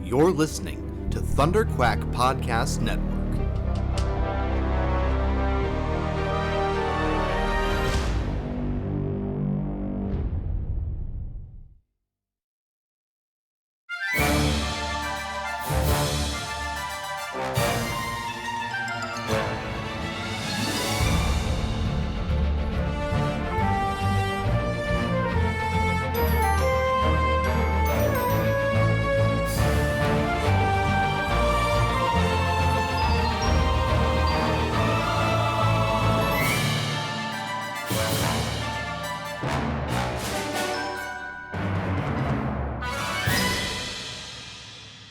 You're listening to ThunderQuack Podcast Network.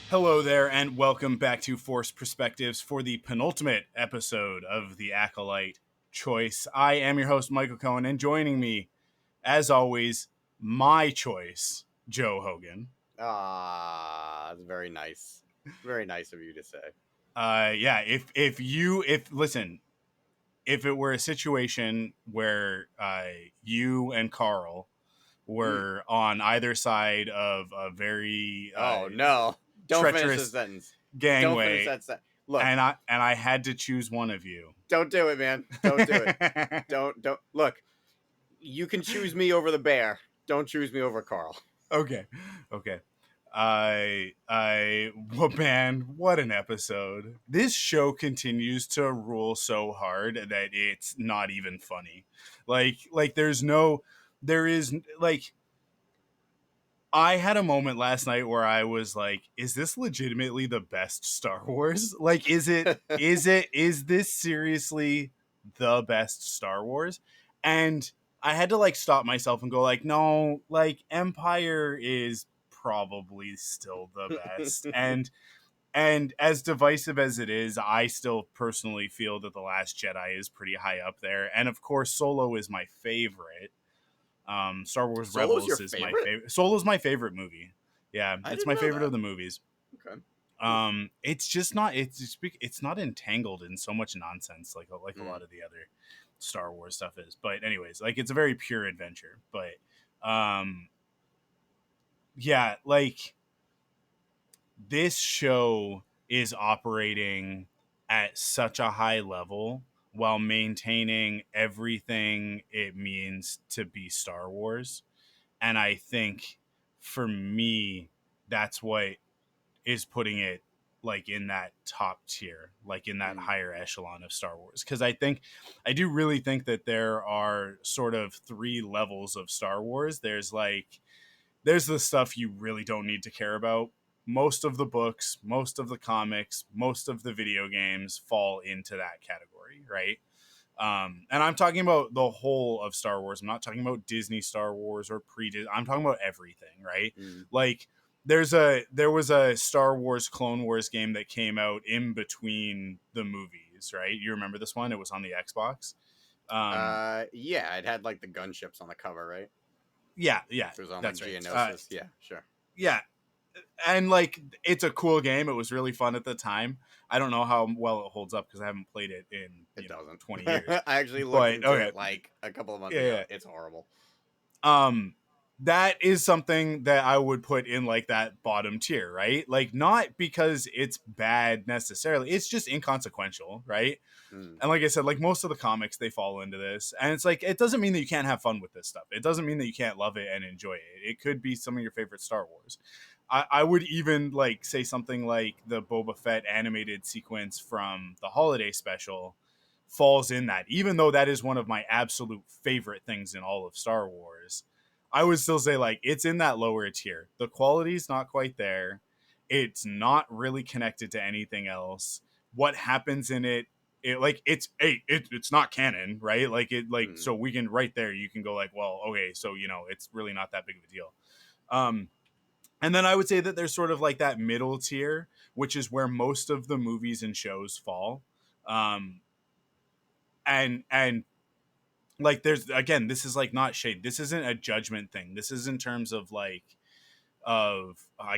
Hello there, and welcome back to Force Perspectives for the penultimate episode of the Acolyte Choice. I am your host, Michael Cohen, and joining me, as always, my choice, Joe Hogan. That's very nice. Very nice of you to say. If it were a situation where you and Carl were on either side of a very no. Don't finish the treacherous sentence. gangway, Don't finish that sentence. Look, and I had to choose one of you. don't do it, man. Don't do it. Don't. Look, you can choose me over the bear. Don't choose me over Carl. Okay. Well, man, what an episode. This show continues to rule so hard that it's not even funny. I had a moment last night where I was like, is this legitimately the best Star Wars? Like, is this seriously the best Star Wars? And I had to stop myself and go no, Empire is probably still the best. and as divisive as it is, I still personally feel that The Last Jedi is pretty high up there. And of course, Solo is my favorite. Star Wars Solo's Rebels is my favorite. Solo's my favorite movie. Yeah, it's my favorite of the movies. Okay. It's just not. It's not entangled in so much nonsense like a lot of the other Star Wars stuff is. But anyways, it's a very pure adventure. But yeah, this show is operating at such a high level while maintaining everything it means to be Star Wars. And I think for me, that's what is putting it in that top tier, in that higher echelon of Star Wars. Because I do really think that there are sort of three levels of Star Wars. There's the stuff you really don't need to care about. Most of the books, most of the comics, most of the video games fall into that category, right? And I'm talking about the whole of Star Wars. I'm not talking about Disney Star Wars or pre-Disney. I'm talking about everything, right? There was a Star Wars Clone Wars game that came out in between the movies, right? You remember this one? It was on the Xbox. Yeah, it had the gunships on the cover, right? Yeah, it was on that's Geonosis. Right. Yeah, sure. Yeah. And it's a cool game. It was really fun at the time. I don't know how well it holds up because I haven't played it in 20 years. I actually looked into it a couple of months ago. Yeah. It's horrible. That is something that I would put in that bottom tier, right? Not because it's bad necessarily. It's just inconsequential, right? And like I said, most of the comics, they fall into this. And it's it doesn't mean that you can't have fun with this stuff. It doesn't mean that you can't love it and enjoy it. It could be some of your favorite Star Wars. I would even say something like the Boba Fett animated sequence from the holiday special falls in that. Even though that is one of my absolute favorite things in all of Star Wars, I would still say it's in that lower tier. The quality's not quite there. It's not really connected to anything else. What happens in it's not canon, right? So we can right there you can go well, okay, so it's really not that big of a deal. And then I would say that there's sort of that middle tier, which is where most of the movies and shows fall. And there's, again, this is not shade. This isn't a judgment thing. This is in terms of I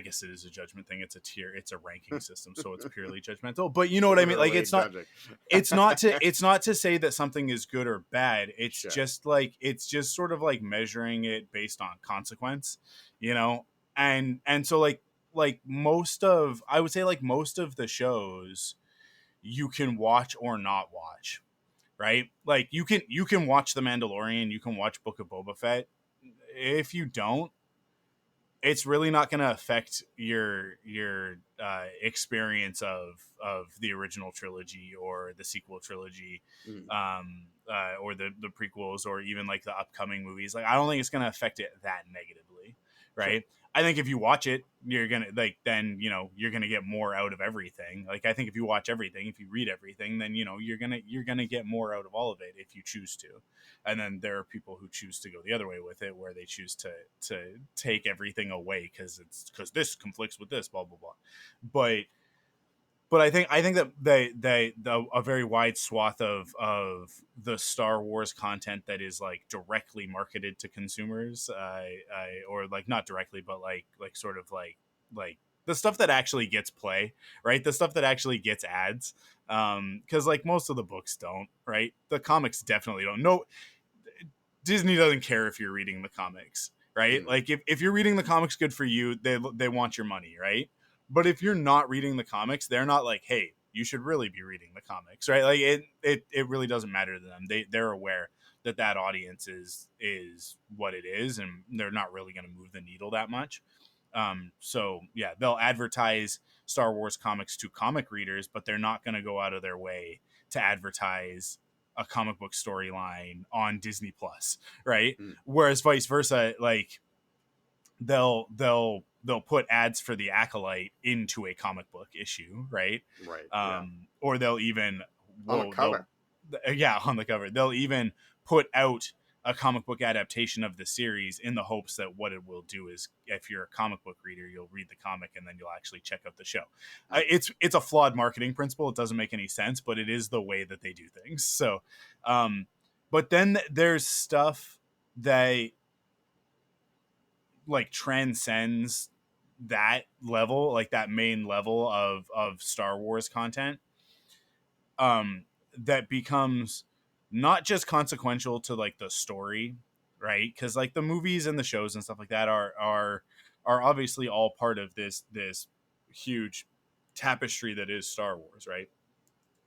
guess it is a judgment thing. It's a tier, it's a ranking system. So it's purely judgmental, but you know what I mean? It's not to say that something is good or bad. It's just it's just sort of measuring it based on consequence, and so like most of, I would say like most of the shows you can watch or not watch, right? Like you can watch The Mandalorian, you can watch Book of Boba Fett. If you don't, it's really not going to affect your experience of the original trilogy or the sequel trilogy, Mm. or the prequels, or even like the upcoming movies. Like I don't think it's going to affect it that negatively, Sure. right? I think if you watch it, you're gonna like then you're gonna get more out of everything. Like I think if you watch everything, if you read everything, then you're gonna get more out of all of it if you choose to. And then there are people who choose to go the other way with it, where they choose to take everything away because this conflicts with this, blah blah blah. But I think that a very wide swath of the Star Wars content that is like directly marketed to consumers, or like not directly, but like sort of like the stuff that actually gets play, right? The stuff that actually gets ads, because like most of the books don't, right? The comics definitely don't. No, Disney doesn't care if you're reading the comics, right? Mm. Like if you're reading the comics, good for you. They want your money, right? But if you're not reading the comics, they're not like, hey, you should really be reading the comics, right? Like it really doesn't matter to them. They're aware that that audience is what it is, and they're not really going to move the needle that much. So yeah, they'll advertise Star Wars comics to comic readers, but they're not going to go out of their way to advertise a comic book storyline on Disney Plus, right? Mm. Whereas vice versa, like they'll put ads for the Acolyte into a comic book issue, right? Right. Yeah. Or they'll even On the they'll cover. yeah, on the cover. They'll even put out a comic book adaptation of the series in the hopes that what it will do is, if you're a comic book reader, you'll read the comic and then you'll actually check out the show. Mm. It's a flawed marketing principle. It doesn't make any sense, but it is the way that they do things. So, but then there's stuff that like transcends that level, like that main level of Star Wars content, that becomes not just consequential to like the story, right? Because like the movies and the shows and stuff like that are obviously all part of this huge tapestry that is Star Wars, right?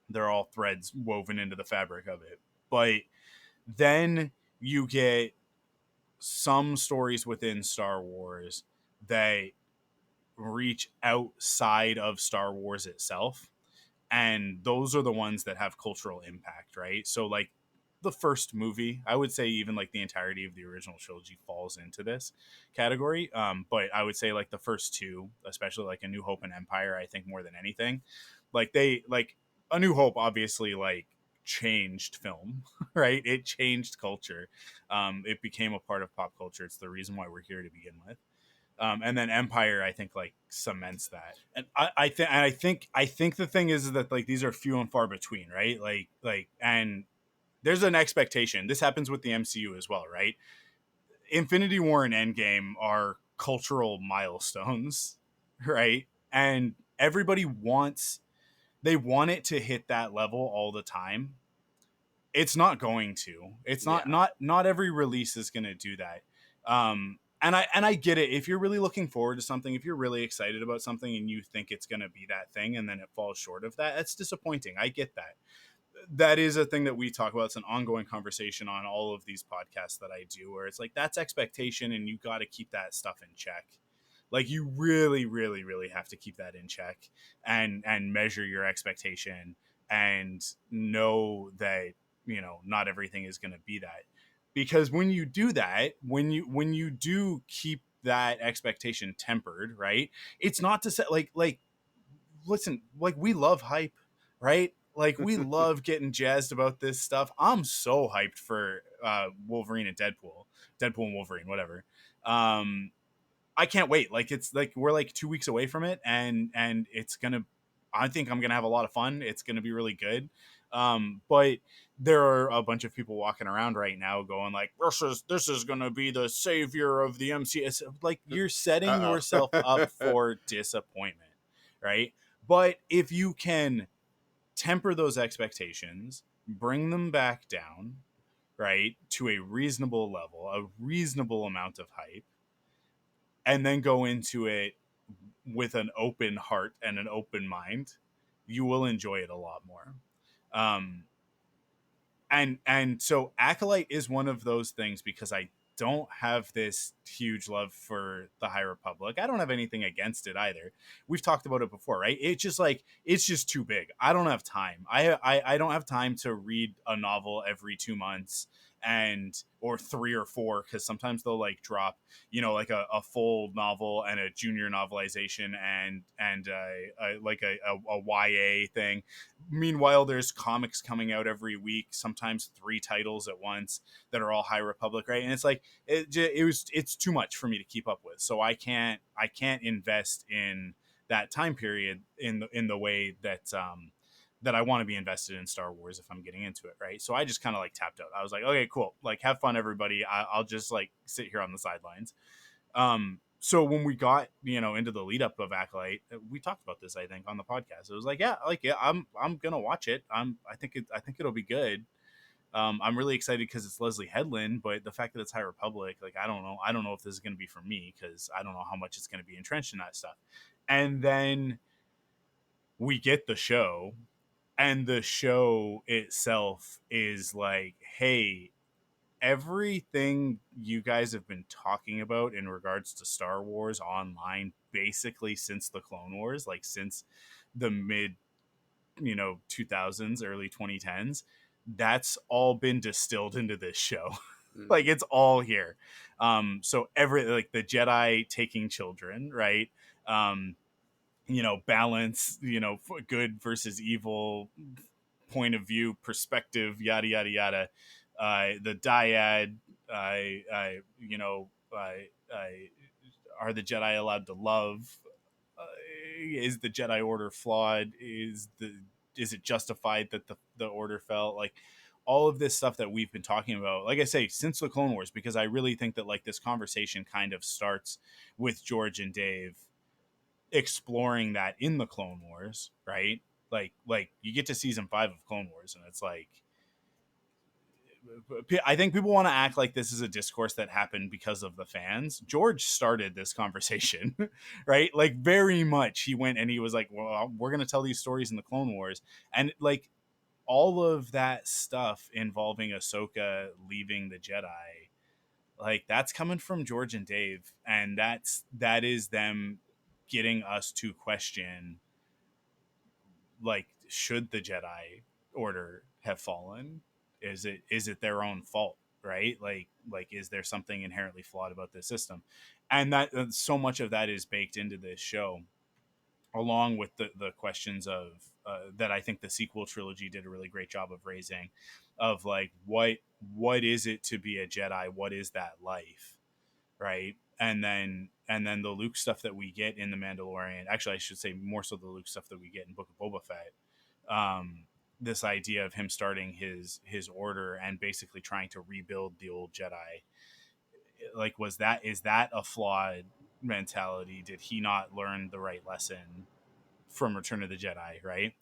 They're all threads woven into the fabric of it. But then you get some stories within Star Wars that reach outside of Star Wars itself, and those are the ones that have cultural impact, right? So like the first movie, I would say even like the entirety of the original trilogy falls into this category, but I would say like the first two, especially like A New Hope and Empire, I think more than anything, like they like A New Hope obviously like changed film, right? It changed culture. It became a part of pop culture. It's the reason why we're here to begin with. And then Empire, I think, like cements that. And I think the thing is that like these are few and far between, right? And there's an expectation. This happens with the MCU as well, right? Infinity War and Endgame are cultural milestones, right? And everybody they want it to hit that level all the time. It's not going to. It's Yeah. not every release is going to do that. And I get it. If you're really looking forward to something, if you're really excited about something and you think it's going to be that thing and then it falls short of that, that's disappointing. I get that. That is a thing that we talk about. It's an ongoing conversation on all of these podcasts that I do, where it's like that's expectation and you got to keep that stuff in check. Like you really, really, really have to keep that in check and measure your expectation and know that not everything is going to be that, because when you do that, when you do keep that expectation tempered, right? It's not to say like listen, like we love hype, right? Like we love getting jazzed about this stuff. I'm so hyped for Wolverine and Deadpool and Wolverine, whatever. I can't wait. Like it's like we're like 2 weeks away from it, and it's gonna. I think I'm gonna have a lot of fun. It's gonna be really good. But there are a bunch of people walking around right now going like, this is gonna be the savior of the MCU. It's like you're setting Uh-oh. yourself up for disappointment, right? But if you can temper those expectations, bring them back down, right, to a reasonable level, a reasonable amount of hype, and then go into it with an open heart and an open mind, you will enjoy it a lot more. Um, and so Acolyte is one of those things because I don't have this huge love for the High Republic. I don't have anything against it either. We've talked about it before, right? It's just like it's just too big. I don't have time. I don't have time to read a novel every 2 months and or 3 or 4 because sometimes they'll like drop like a full novel and a junior novelization and like a YA thing. Meanwhile, there's comics coming out every week, sometimes 3 titles at once that are all High Republic, right? And it's like it's too much for me to keep up with, so I can't invest in that time period in the way that I want to be invested in Star Wars if I'm getting into it, right? So I just kind of like tapped out. I was like, okay, cool, like have fun, everybody. I'll just like sit here on the sidelines. So when we got into the lead up of Acolyte, we talked about this I think on the podcast. It was like, yeah, I'm gonna watch it. I think it'll be good. I'm really excited because it's Leslie Headland, but the fact that it's High Republic, like I don't know if this is gonna be for me because I don't know how much it's gonna be entrenched in that stuff. And then we get the show, and the show itself is like, hey, everything you guys have been talking about in regards to Star Wars online basically since the Clone Wars, like since the mid 2000s, early 2010s, that's all been distilled into this show. Like it's all here. So every like the Jedi taking children, right? um Balance, good versus evil, point of view, perspective, yada yada yada. The dyad, you know, are the Jedi allowed to love? Is the Jedi Order flawed? Is it justified that the Order fell? Like all of this stuff that we've been talking about, like I say, since the Clone Wars, because I really think that like this conversation kind of starts with George and Dave exploring that in the Clone Wars, right? Like you get to season 5 of Clone Wars, and it's like I think people want to act like this is a discourse that happened because of the fans. George started this conversation, right? Like very much he went and he was like, well, we're going to tell these stories in the Clone Wars. And like all of that stuff involving Ahsoka leaving the Jedi, like that's coming from George and Dave. And that is them getting us to question, like, should the Jedi Order have fallen? Is it their own fault, right? Like is there something inherently flawed about this system? And that so much of that is baked into this show, along with the questions of that I think the sequel trilogy did a really great job of raising, of like what is it to be a Jedi? What is that life, right? And then the Luke stuff that we get in the Mandalorian. Actually, I should say more so the Luke stuff that we get in Book of Boba Fett. This idea of him starting his order and basically trying to rebuild the old Jedi. Like, is that a flawed mentality? Did he not learn the right lesson from Return of the Jedi, right?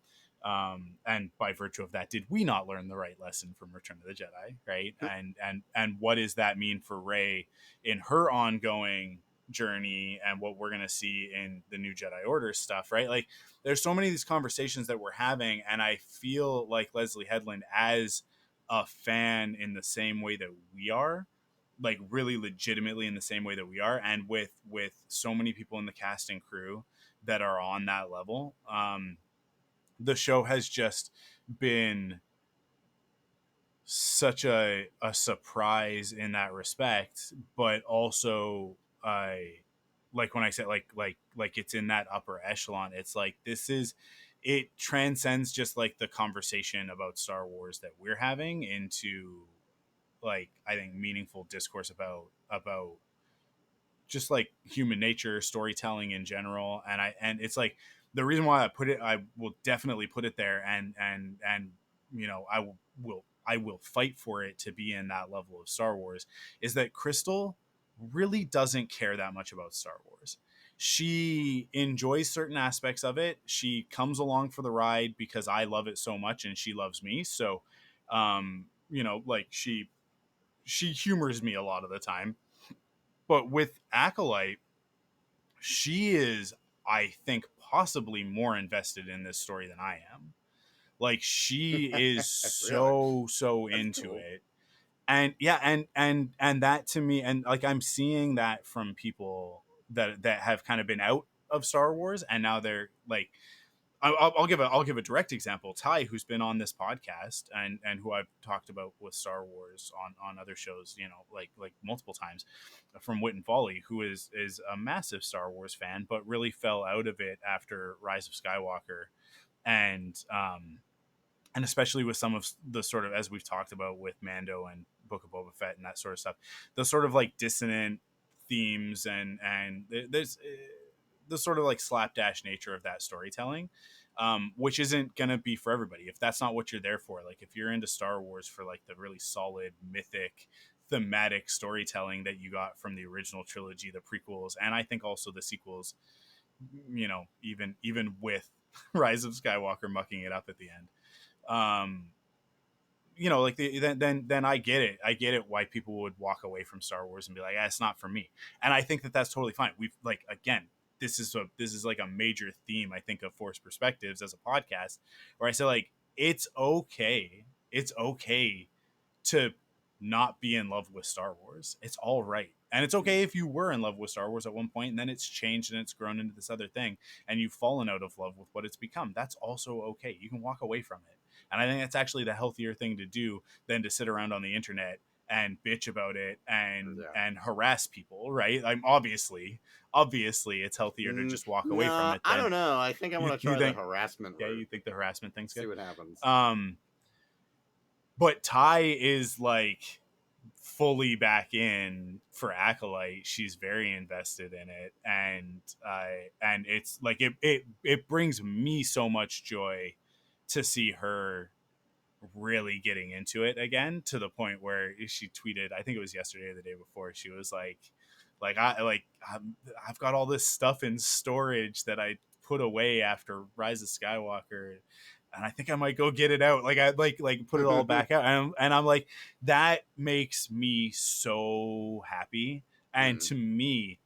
And by virtue of that, did we not learn the right lesson from Return of the Jedi, right? And what does that mean for Rey in her ongoing journey, and what we're gonna see in the new Jedi Order stuff, right? Like, there's so many of these conversations that we're having, and I feel like Leslie Headland, as a fan in the same way that we are, like really legitimately in the same way that we are, and with so many people in the cast and crew that are on that level. The show has just been such a surprise in that respect, but also like when I say like it's in that upper echelon, it's like it transcends just like the conversation about Star Wars that we're having into, like, I think meaningful discourse about just like human nature, storytelling in general. And it's like the reason why I will definitely put it there, and I will fight for it to be in that level of Star Wars, is that Crystal really doesn't care that much about Star Wars. She enjoys certain aspects of it. She comes along for the ride because I love it so much and she loves me. So like she humors me a lot of the time. But with Acolyte, she is I think, possibly more invested in this story than I am. Like, she is Really? so That's into cool. it. And yeah, and that to me, and like, I'm seeing that from people that have kind of been out of Star Wars, and now they're like, I'll give a direct example. Ty, who's been on this podcast and who I've talked about with Star Wars on other shows, you know, like multiple times, from Wit and Folly, who is a massive Star Wars fan, but really fell out of it after Rise of Skywalker, and and especially with some of the sort of, as we've talked about with Mando and Book of Boba Fett and that sort of stuff, the sort of like dissonant themes and there's the sort of like slapdash nature of that storytelling, which isn't gonna be for everybody. If that's not what you're there for, like if you're into Star Wars for like the really solid mythic thematic storytelling that you got from the original trilogy, the prequels, and I think also the sequels, you know, even with Rise of Skywalker mucking it up at the end, um you know, like then I get it. I get it why people would walk away from Star Wars and be like, it's not for me. And I think that that's totally fine. We've like, again, this is like a major theme, I think, of Forced Perspectives as a podcast, where I say like, it's okay. It's okay to not be in love with Star Wars. It's all right. And it's okay if you were in love with Star Wars at one point and then it's changed and it's grown into this other thing and you've fallen out of love with what it's become. That's also okay. You can walk away from it. And I think that's actually the healthier thing to do than to sit around on the internet and bitch about it and harass people, right? I'm obviously it's healthier to just walk away from No, it I than don't know. I think I want to you try the think. harassment Yeah, route. you think the harassment thing's See good. what happens. But Ty is like fully back in for Acolyte. She's very invested in it, and it's like it brings me so much joy to see her really getting into it again, to the point where she tweeted, I think it was yesterday or the day before, she was I've got all this stuff in storage that I put away after Rise of Skywalker, and I think I might go get it out. Like I like put it all back out, and I'm like, that makes me so happy. And to me,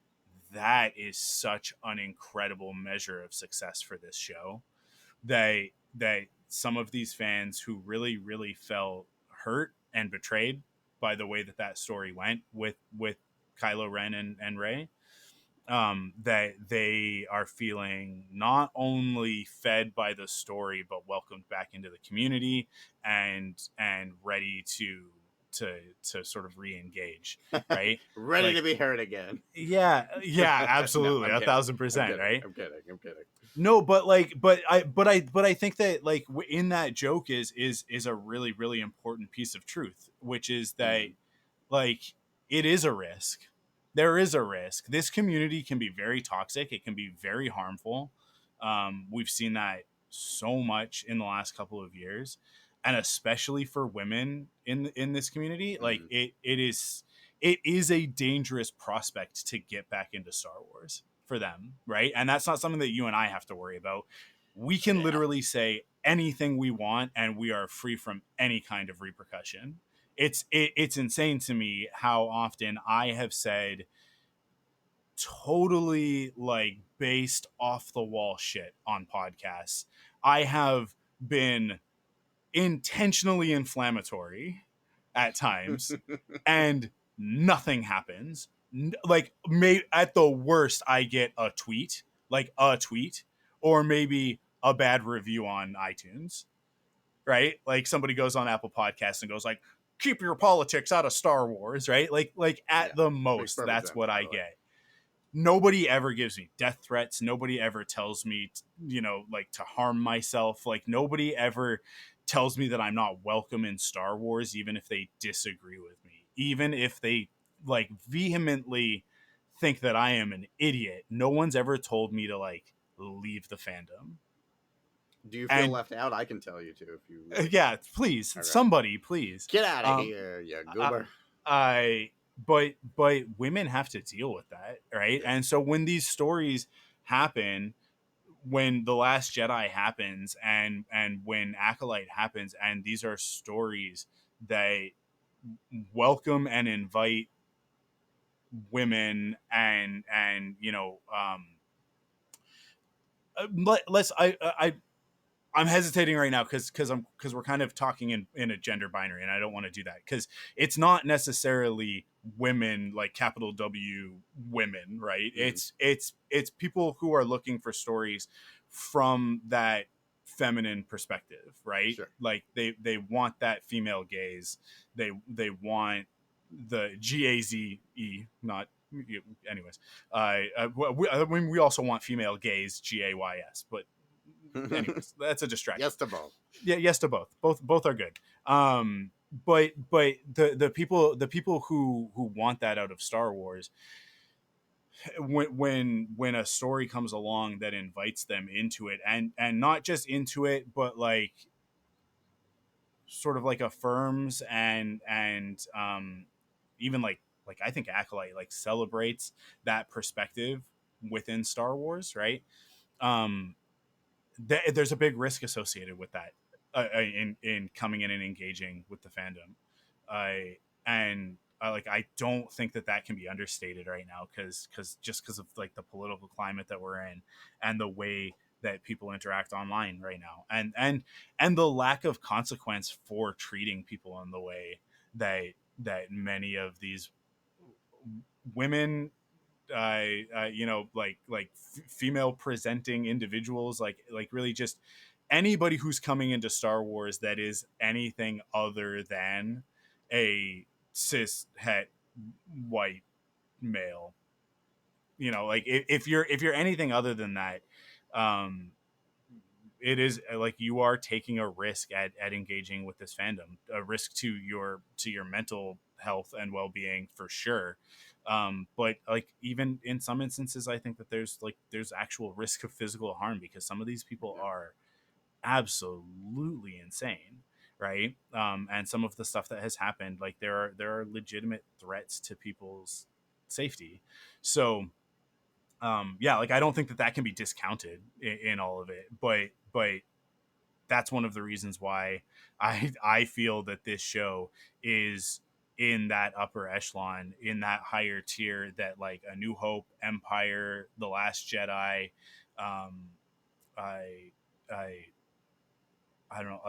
that is such an incredible measure of success for this show. That some of these fans who really felt hurt and betrayed by the way that story went with Kylo Ren and Rey, that they are feeling not only fed by the story but welcomed back into the community and ready to sort of re-engage, right? Ready Like, to be heard again. yeah, absolutely. No, 1,000%, right? I'm kidding. No, but I think that like in that joke is a really important piece of truth, which is that like it is a risk. There is a risk. This community can be very toxic. It can be very harmful. We've seen that so much in the last couple of years, and especially for women in this community, like it is a dangerous prospect to get back into Star Wars for them, right? And that's not something that you and I have to worry about. We can literally say anything we want, and we are free from any kind of repercussion. It's insane to me how often I have said totally like based off the wall shit on podcasts. I have been intentionally inflammatory at times and nothing happens. Like, at the worst I get a tweet, or maybe a bad review on iTunes, right? Like somebody goes on Apple Podcasts and goes like, keep your politics out of Star Wars, right? Like at the most, that's sense, what I get. Nobody ever gives me death threats. Nobody ever tells me, like to harm myself. Like nobody ever tells me that I'm not welcome in Star Wars, even if they disagree with me, even if they like vehemently think that I am an idiot. No one's ever told me to like leave the fandom. Do you feel And left out? I can tell you to if you. Really yeah, please, okay. Somebody, please Get out of here, you goober. But women have to deal with that, right? Yeah. And so when these stories happen, when The Last Jedi happens, and when Acolyte happens, and these are stories that welcome and invite women and let's I'm hesitating right now because we're kind of talking in a gender binary, and I don't want to do that because it's not necessarily women, like capital W women, right? It's people who are looking for stories from that feminine perspective, right? Sure. Like they want that female gaze. They want the GAZE, not anyways. We also want female gaze, GAYS, but anyways, that's a distraction. Yes to both. Yeah, yes to both. Both are good. But the people who want that out of Star Wars, when a story comes along that invites them into it, and not just into it, but like sort of like affirms and even like I think Acolyte like celebrates that perspective within Star Wars, right? Um, there's a big risk associated with that in coming in and engaging with the fandom. I don't think that can be understated right now because of like the political climate that we're in and the way that people interact online right now, and the lack of consequence for treating people in the way that many of these women, female presenting individuals, like really just anybody who's coming into Star Wars that is anything other than a cis het white male. Like if you're anything other than that, um, it is like you are taking a risk at engaging with this fandom, a risk to your mental health and well-being for sure. But like even in some instances, I think that there's actual risk of physical harm because some of these people are absolutely insane, right? And some of the stuff that has happened, like there are legitimate threats to people's safety. So yeah, like I don't think that can be discounted in all of it, but that's one of the reasons why I feel that this show is in that upper echelon, in that higher tier that like A New Hope, Empire, The Last Jedi, um, I I I don't know,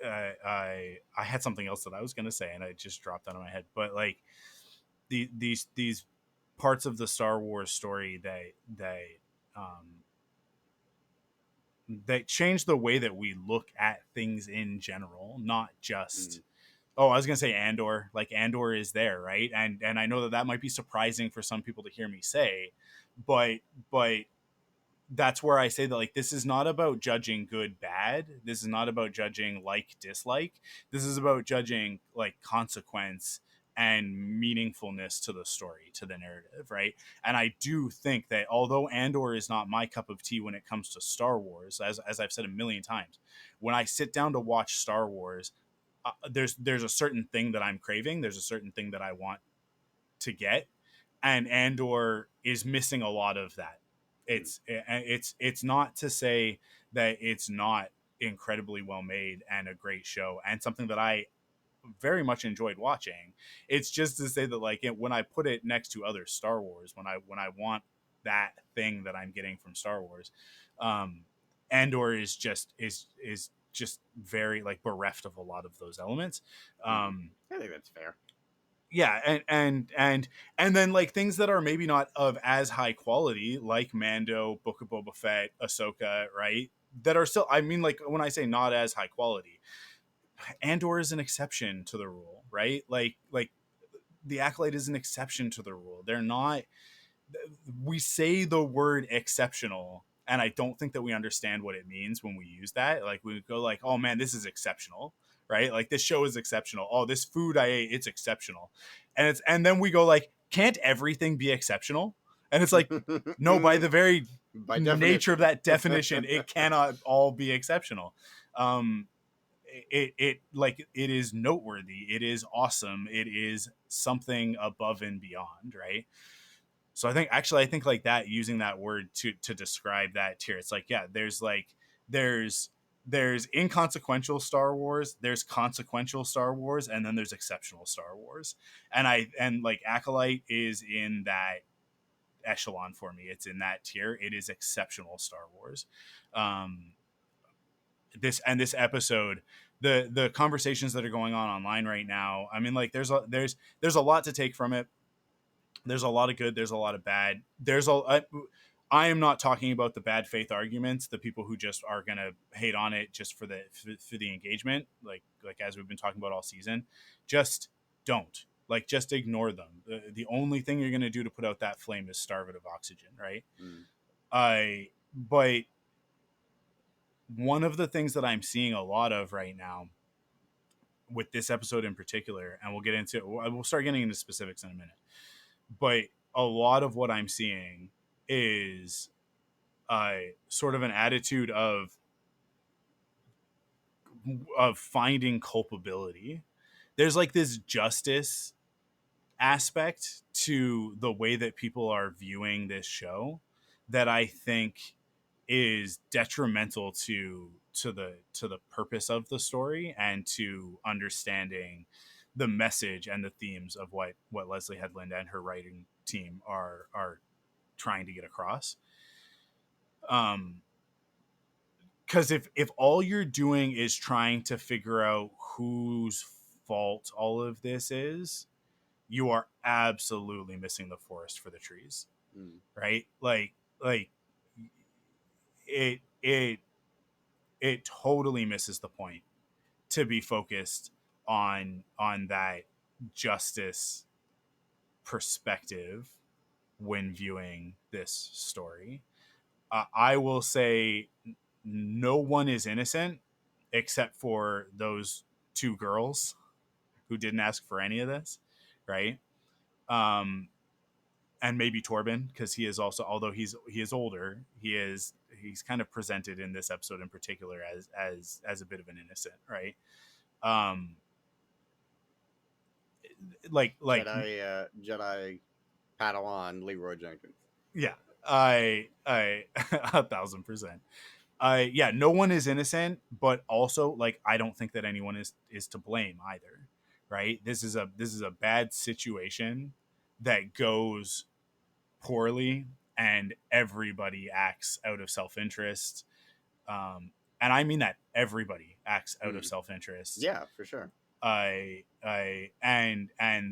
I had something else that I was gonna say and I just dropped out of my head, but like these parts of the Star Wars story um, that change the way that we look at things in general, not just oh, I was gonna say Andor. Like Andor is there, right? And I know that might be surprising for some people to hear me say, but that's where I say that like this is not about judging good bad. This is not about judging like dislike. This is about judging like consequence and meaningfulness to the story, to the narrative, right? And I do think that although Andor is not my cup of tea when it comes to Star Wars, as I've said a million times, when I sit down to watch Star Wars, there's a certain thing that I'm craving. There's a certain thing that I want to get, and Andor is missing a lot of that. It's not to say that it's not incredibly well made and a great show and something that I very much enjoyed watching. It's just to say that like when I put it next to other Star Wars, when I want that thing that I'm getting from Star Wars, um, Andor is just very like bereft of a lot of those elements. I think that's fair. Yeah, and then like things that are maybe not of as high quality, like Mando, Book of Boba Fett, Ahsoka, right? That are still, I mean, like when I say not as high quality, Andor is an exception to the rule, right? Like the Acolyte is an exception to the rule. They're not. We say the word exceptional, and I don't think that we understand what it means when we use that. Like we go like, oh man, this is exceptional, right? Like this show is exceptional. Oh, this food I ate, it's exceptional. And then we go like, can't everything be exceptional? And it's like, no, by the very By nature of definition. that definition, it cannot all be exceptional. It like it is noteworthy, it is awesome, it is something above and beyond, right? So I think like that, using that word to describe that tier, it's like, yeah, there's there's inconsequential Star Wars, there's consequential Star Wars, and then there's exceptional Star Wars. And like Acolyte is in that echelon for me. It's in that tier. It is exceptional Star Wars. Um, this episode, the conversations that are going on online right now, I mean, like, there's a lot to take from it. There's a lot of good, there's a lot of bad. I am not talking about the bad faith arguments, the people who just are gonna hate on it just for the engagement, like as we've been talking about all season. Just don't, like, just ignore them. The only thing you're gonna do to put out that flame is starve it of oxygen, right? But one of the things that I'm seeing a lot of right now with this episode in particular, and we'll start getting into specifics in a minute, but a lot of what I'm seeing is sort of an attitude of finding culpability. There's like this justice aspect to the way that people are viewing this show that I think is detrimental to the purpose of the story and to understanding the message and the themes of what Leslie Headland and her writing team are trying to get across. Because if all you're doing is trying to figure out whose fault all of this is, you are absolutely missing the forest for the trees. Right? Like it totally misses the point to be focused on that justice perspective when viewing this story. I will say no one is innocent except for those two girls who didn't ask for any of this, right? And maybe Torben, because he is also, although he is older, he's kind of presented in this episode in particular as a bit of an innocent, right? Like Jedi Padawan Leroy Jenkins. Yeah, I 1,000%. Yeah, no one is innocent, but also, like, I don't think that anyone is to blame either, right? This is a bad situation that goes poorly, and everybody acts out of self-interest. And I mean that everybody acts out of self-interest. Yeah, for sure. And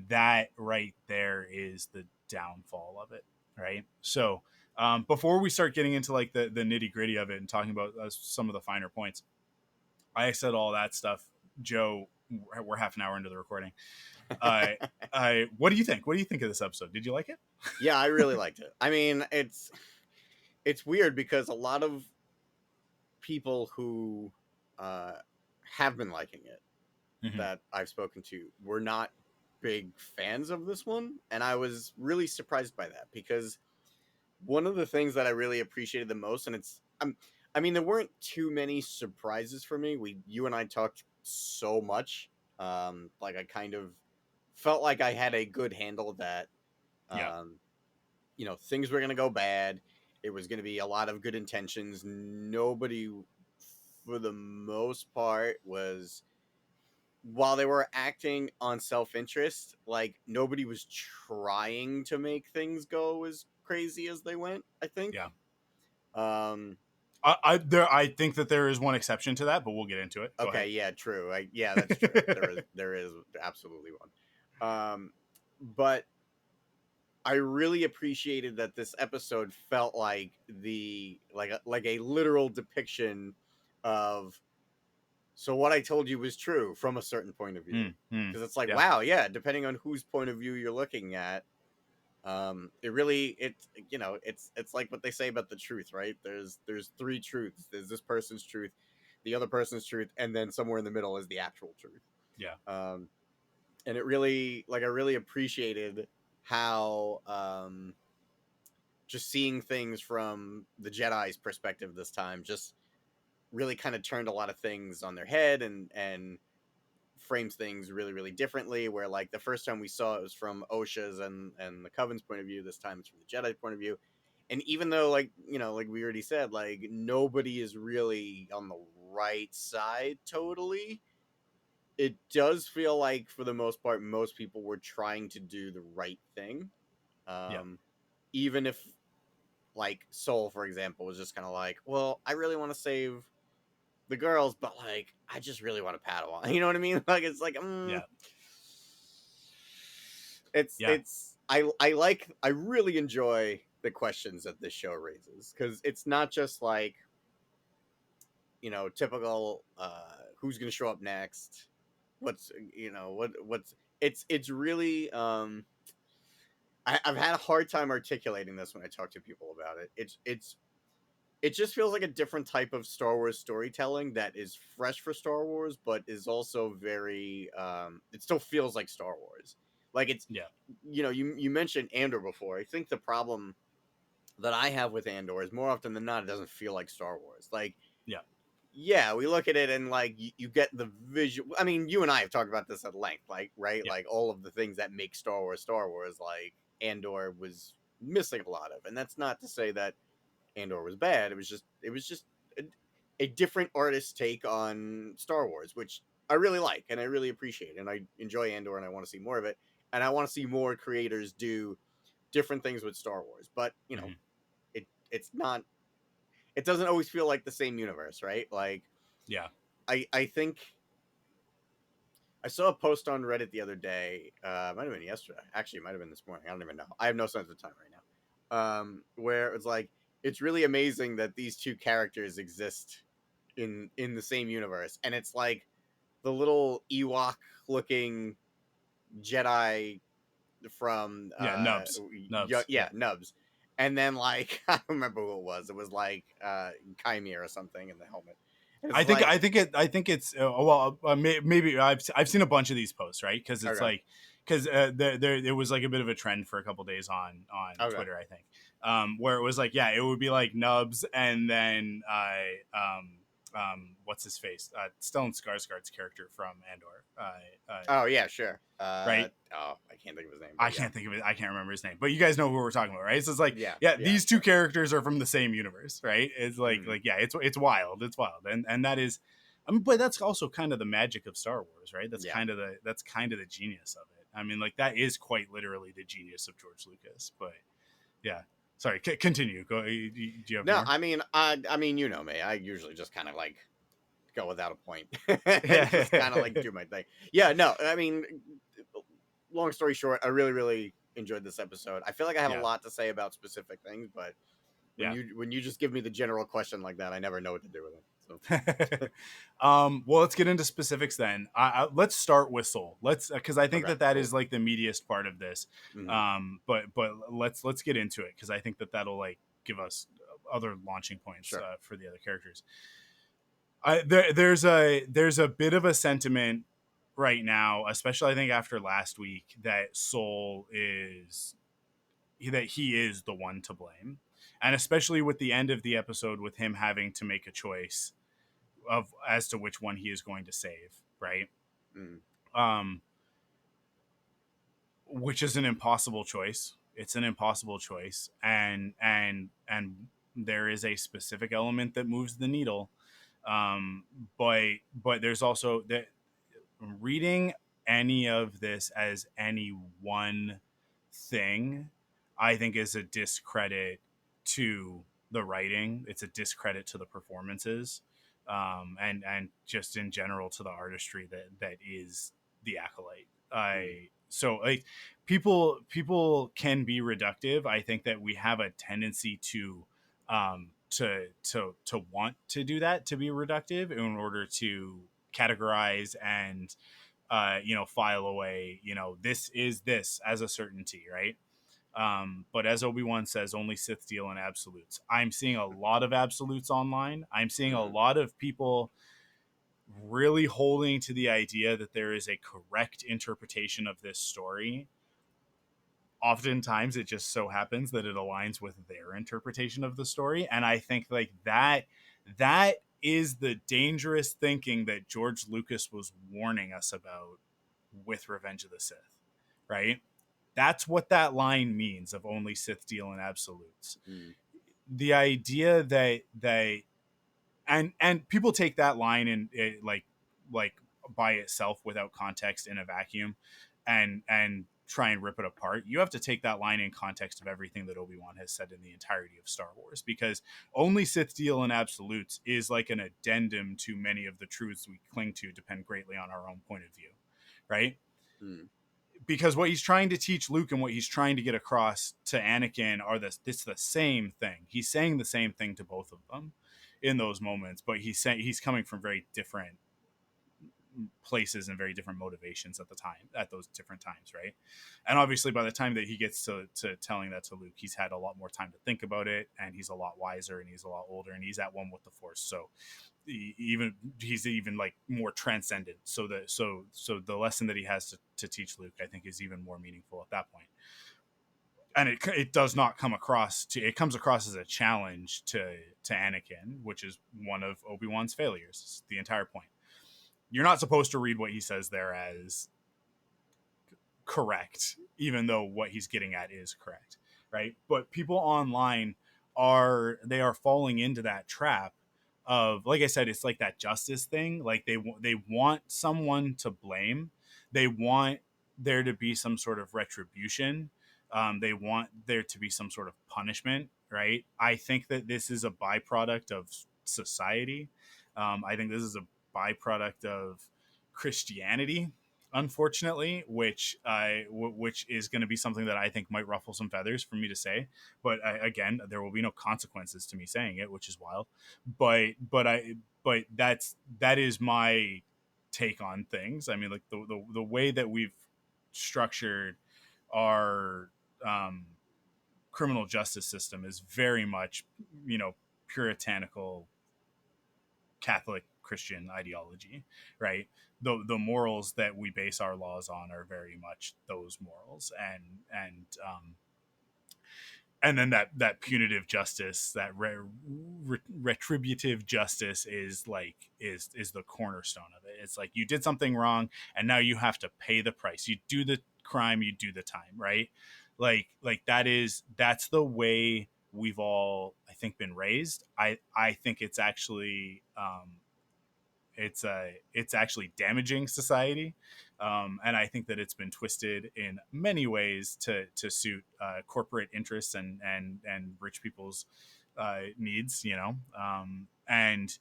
that right there is the downfall of it, right? So before we start getting into like the nitty gritty of it and talking about some of the finer points, I said all that stuff. Joe, we're half an hour into the recording. What do you think? What do you think of this episode? Did you like it? Yeah, I really liked it. I mean, it's weird because a lot of people who have been liking it that I've spoken to were not big fans of this one, and I was really surprised by that because one of the things that I really appreciated the most, and I mean, there weren't too many surprises for me. You and I talked so much, like I kind of felt like I had a good handle that, things were gonna go bad. It was gonna be a lot of good intentions. Nobody, for the most part, was, while they were acting on self-interest, like nobody was trying to make things go as crazy as they went, I think. Yeah. Um I think that there is one exception to that, but we'll get into it. Go okay, ahead. yeah, true. Yeah, that's true. there is absolutely one. But I really appreciated that this episode felt like like a literal depiction of, so what I told you was true from a certain point of view. Because it's like, wow, yeah, depending on whose point of view you're looking at, it's like what they say about the truth, right? There's three truths. There's this person's truth, the other person's truth, and then somewhere in the middle is the actual truth. Yeah. And it really, like, I really appreciated how just seeing things from the Jedi's perspective this time just really kind of turned a lot of things on their head and frames things really, really differently, where like the first time we saw it was from Osha's and the Coven's point of view. This time it's from the Jedi's point of view. And even though, like, like we already said, like nobody is really on the right side totally, it does feel like for the most part most people were trying to do the right thing. even if like Soul, for example, was just kind of like, well, I really want to save the girls, but like I just really want to Padawan. You know what I mean? Like it's like Yeah. Yeah. it's I really enjoy the questions that this show raises, because it's not just like, typical who's gonna show up next, what's what's it's really I've had a hard time articulating this when I talk to people about it. It just feels like a different type of Star Wars storytelling that is fresh for Star Wars, but is also very it still feels like Star Wars. Like it's Yeah. you mentioned Andor before. I think the problem that I have with Andor is, more often than not, it doesn't feel like Star Wars. Like, Yeah. yeah, we look at it and like you get the visual. I mean, you and I have talked about this at length, like, right? Yeah. Like all of the things that make Star Wars, like Andor was missing a lot of. And that's not to say that Andor was bad. It was just a different artist's take on Star Wars, which I really like and I really appreciate. And I enjoy Andor and I want to see more of it. And I want to see more creators do different things with Star Wars. But, Mhm. it's not, it doesn't always feel like the same universe, right? Like, Yeah. I think I saw a post on Reddit the other day. Might have been yesterday. Actually, it might have been this morning. I don't even know. I have no sense of time right now. Where it's like, it's really amazing that these two characters exist in the same universe, and it's like the little Ewok looking Jedi from Yeah. Nubs. Nubs. yeah, Nubs. And then like I don't remember who it was. It was like Chimera or something in the helmet. I It's think like, I think it's maybe I've seen a bunch of these posts, right? Because it's okay, like there it was like a bit of a trend for a couple days on okay, Twitter, I think, where it was like, yeah, it would be like Nubs and then what's his face, Stellan Skarsgård's character from Andor, oh yeah, sure. right? Oh, I can't think of his name, I but yeah, can't think of it. I can't remember his name, but you guys know who we're talking about, right? So it's like, yeah, yeah, yeah, these two characters are from the same universe, right? It's mm, like, yeah, it's wild, and that is, I mean, but that's also kind of the magic of Star Wars, right? That's yeah. kind of the genius of it. I mean, like that is quite literally the genius of George Lucas. But yeah, sorry, continue. Go. Do you have No, more? I mean, you know me. I usually just kind of like go without a point, just kind of like Yeah, do my thing. Yeah, no, I mean, long story short, I really, really enjoyed this episode. I feel like I have a yeah, lot to say about specific things, but when yeah. you just give me the general question like that, I never know what to do with it. So Well, let's get into specifics then. Let's start with Soul. Let's because I think okay, that cool. is like the meatiest part of this. Hmm. But let's get into it because I think that'll like give us other launching points Sure. for the other characters. There's a bit of a sentiment right now, especially I think after last week, that Soul is that he is the one to blame, and especially with the end of the episode with him having to make a choice of as to which one he is going to save, right? Mm, Um, which is an impossible choice. It's an impossible choice, and there is a specific element that moves the needle. Um, but there's also that reading any of this as any one thing, I think is a discredit to the writing. It's a discredit to the performances, and just in general to the artistry that is the Acolyte. mm, So like people can be reductive. I think that we have a tendency to want to do that, to be reductive in order to categorize and file away, this is this as a certainty, right? But as Obi-Wan says, only Sith deal in absolutes. I'm seeing a lot of absolutes online. I'm seeing a mm, lot of people really holding to the idea that there is a correct interpretation of this story. Oftentimes it just so happens that it aligns with their interpretation of the story, and I think like that is the dangerous thinking that George Lucas was warning us about with Revenge of the Sith, right? That's what that line means of only Sith deal in absolutes. mm, The idea that and people take that line and like by itself without context in a vacuum and try and rip it apart. You have to take that line in context of everything that Obi-Wan has said in the entirety of Star Wars, because only Sith deal in absolutes is like an addendum to many of the truths we cling to depend greatly on our own point of view, right? Because what he's trying to teach Luke and what he's trying to get across to Anakin it's the same thing. He's saying the same thing to both of them in those moments, but he's coming from very different places and very different motivations at those different times, right? And obviously by the time that he gets to telling that to Luke, he's had a lot more time to think about it, and he's a lot wiser, and he's a lot older, and he's at one with the Force. So he's even like more transcendent. So the lesson that he has to teach Luke, I think, is even more meaningful at that point. And it does not come across it comes across as a challenge to Anakin, which is one of Obi-Wan's failures. It's the entire point. You're not supposed to read what he says there as correct, even though what he's getting at is correct, right? But people online are falling into that trap of, like I said, it's like that justice thing. Like they want someone to blame. They want there to be some sort of retribution. They want there to be some sort of punishment, right? I think that this is a byproduct of society. I think this is a byproduct of Christianity, unfortunately, which is going to be something that I think might ruffle some feathers for me to say. But again, there will be no consequences to me saying it, which is wild. But that is my take on things. I mean, like the way that we've structured our criminal justice system is very much, puritanical Catholic Christian ideology, right? The morals that we base our laws on are very much those morals, and then that punitive justice, that retributive justice is the cornerstone of it. It's like, you did something wrong, and now you have to pay the price. You do the crime, you do the time, right? Like that's the way we've all, I think, been raised. I think it's actually it's actually damaging society, and I think that it's been twisted in many ways to suit corporate interests and rich people's needs, and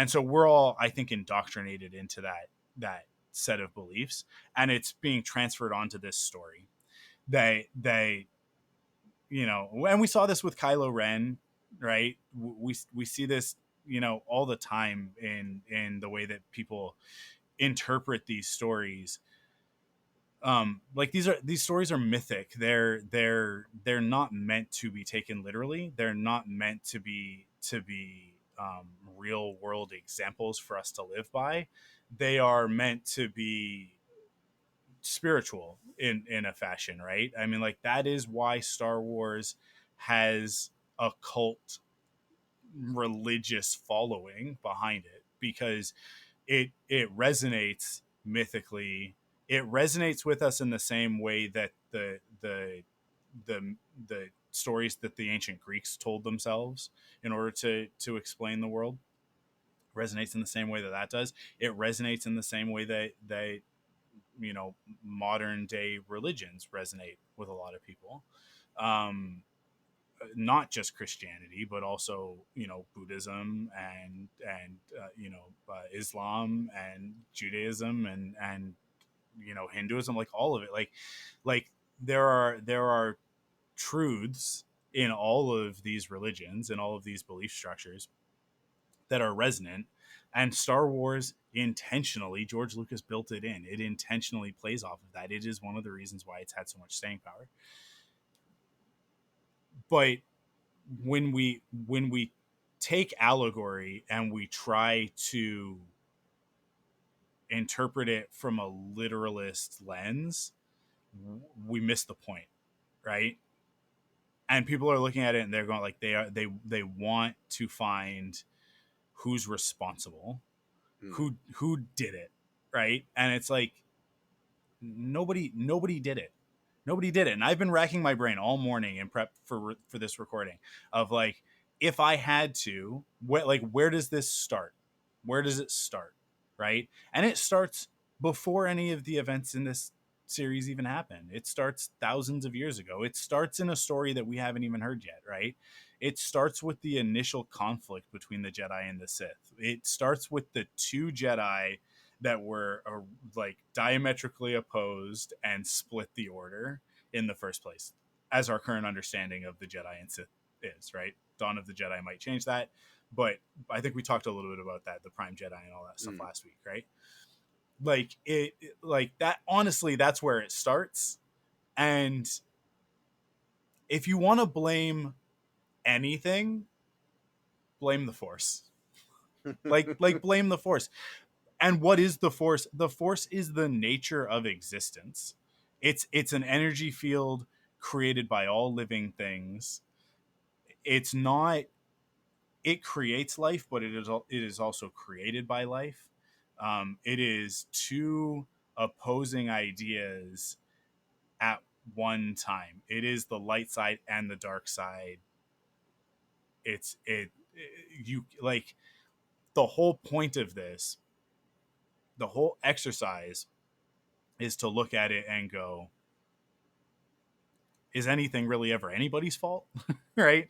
so we're all, I think, indoctrinated into that set of beliefs, and it's being transferred onto this story. They and we saw this with Kylo Ren, right? We see this, all the time in the way that people interpret these stories. Like these stories are mythic. They're not meant to be taken literally. They're not meant to be real world examples for us to live by. They are meant to be spiritual in a fashion, right? I mean, like, that is why Star Wars has a cult religious following behind it, because it resonates mythically. It resonates with us in the same way that the stories that the ancient Greeks told themselves in order to explain the world resonates in the same way that does. It resonates in the same way that modern day religions resonate with a lot of people. Not just Christianity, but also Buddhism and Islam and Judaism and Hinduism, like all of it. Like there are truths in all of these religions and all of these belief structures that are resonant, and Star Wars intentionally, George Lucas built it in. It intentionally plays off of that. It is one of the reasons why it's had so much staying power. But when we take allegory and we try to interpret it from a literalist lens, we miss the point, right? And people are looking at it and they're going like, they want to find who's responsible, who did it, right? And it's like, nobody did it. Nobody did it. And I've been racking my brain all morning in prep for this recording of, like, if I had to, where does this start? Where does it start? Right? And it starts before any of the events in this series even happen. It starts thousands of years ago. It starts in a story that we haven't even heard yet, right? It starts with the initial conflict between the Jedi and the Sith. It starts with the two Jedi that were like diametrically opposed and split the order in the first place, as our current understanding of the Jedi and Sith is, right? Dawn of the Jedi might change that, but I think we talked a little bit about that, the Prime Jedi and all that stuff last week, right? Like like that, honestly, that's where it starts. And if you want to blame anything, blame the Force. like blame the Force. And what is the Force? The Force is the nature of existence. It's an energy field created by all living things. It's not, it creates life, but it is also created by life. It is two opposing ideas at one time. It is the light side and the dark side. You like, the whole point of this, the whole exercise is to look at it and go, is anything really ever anybody's fault? Right?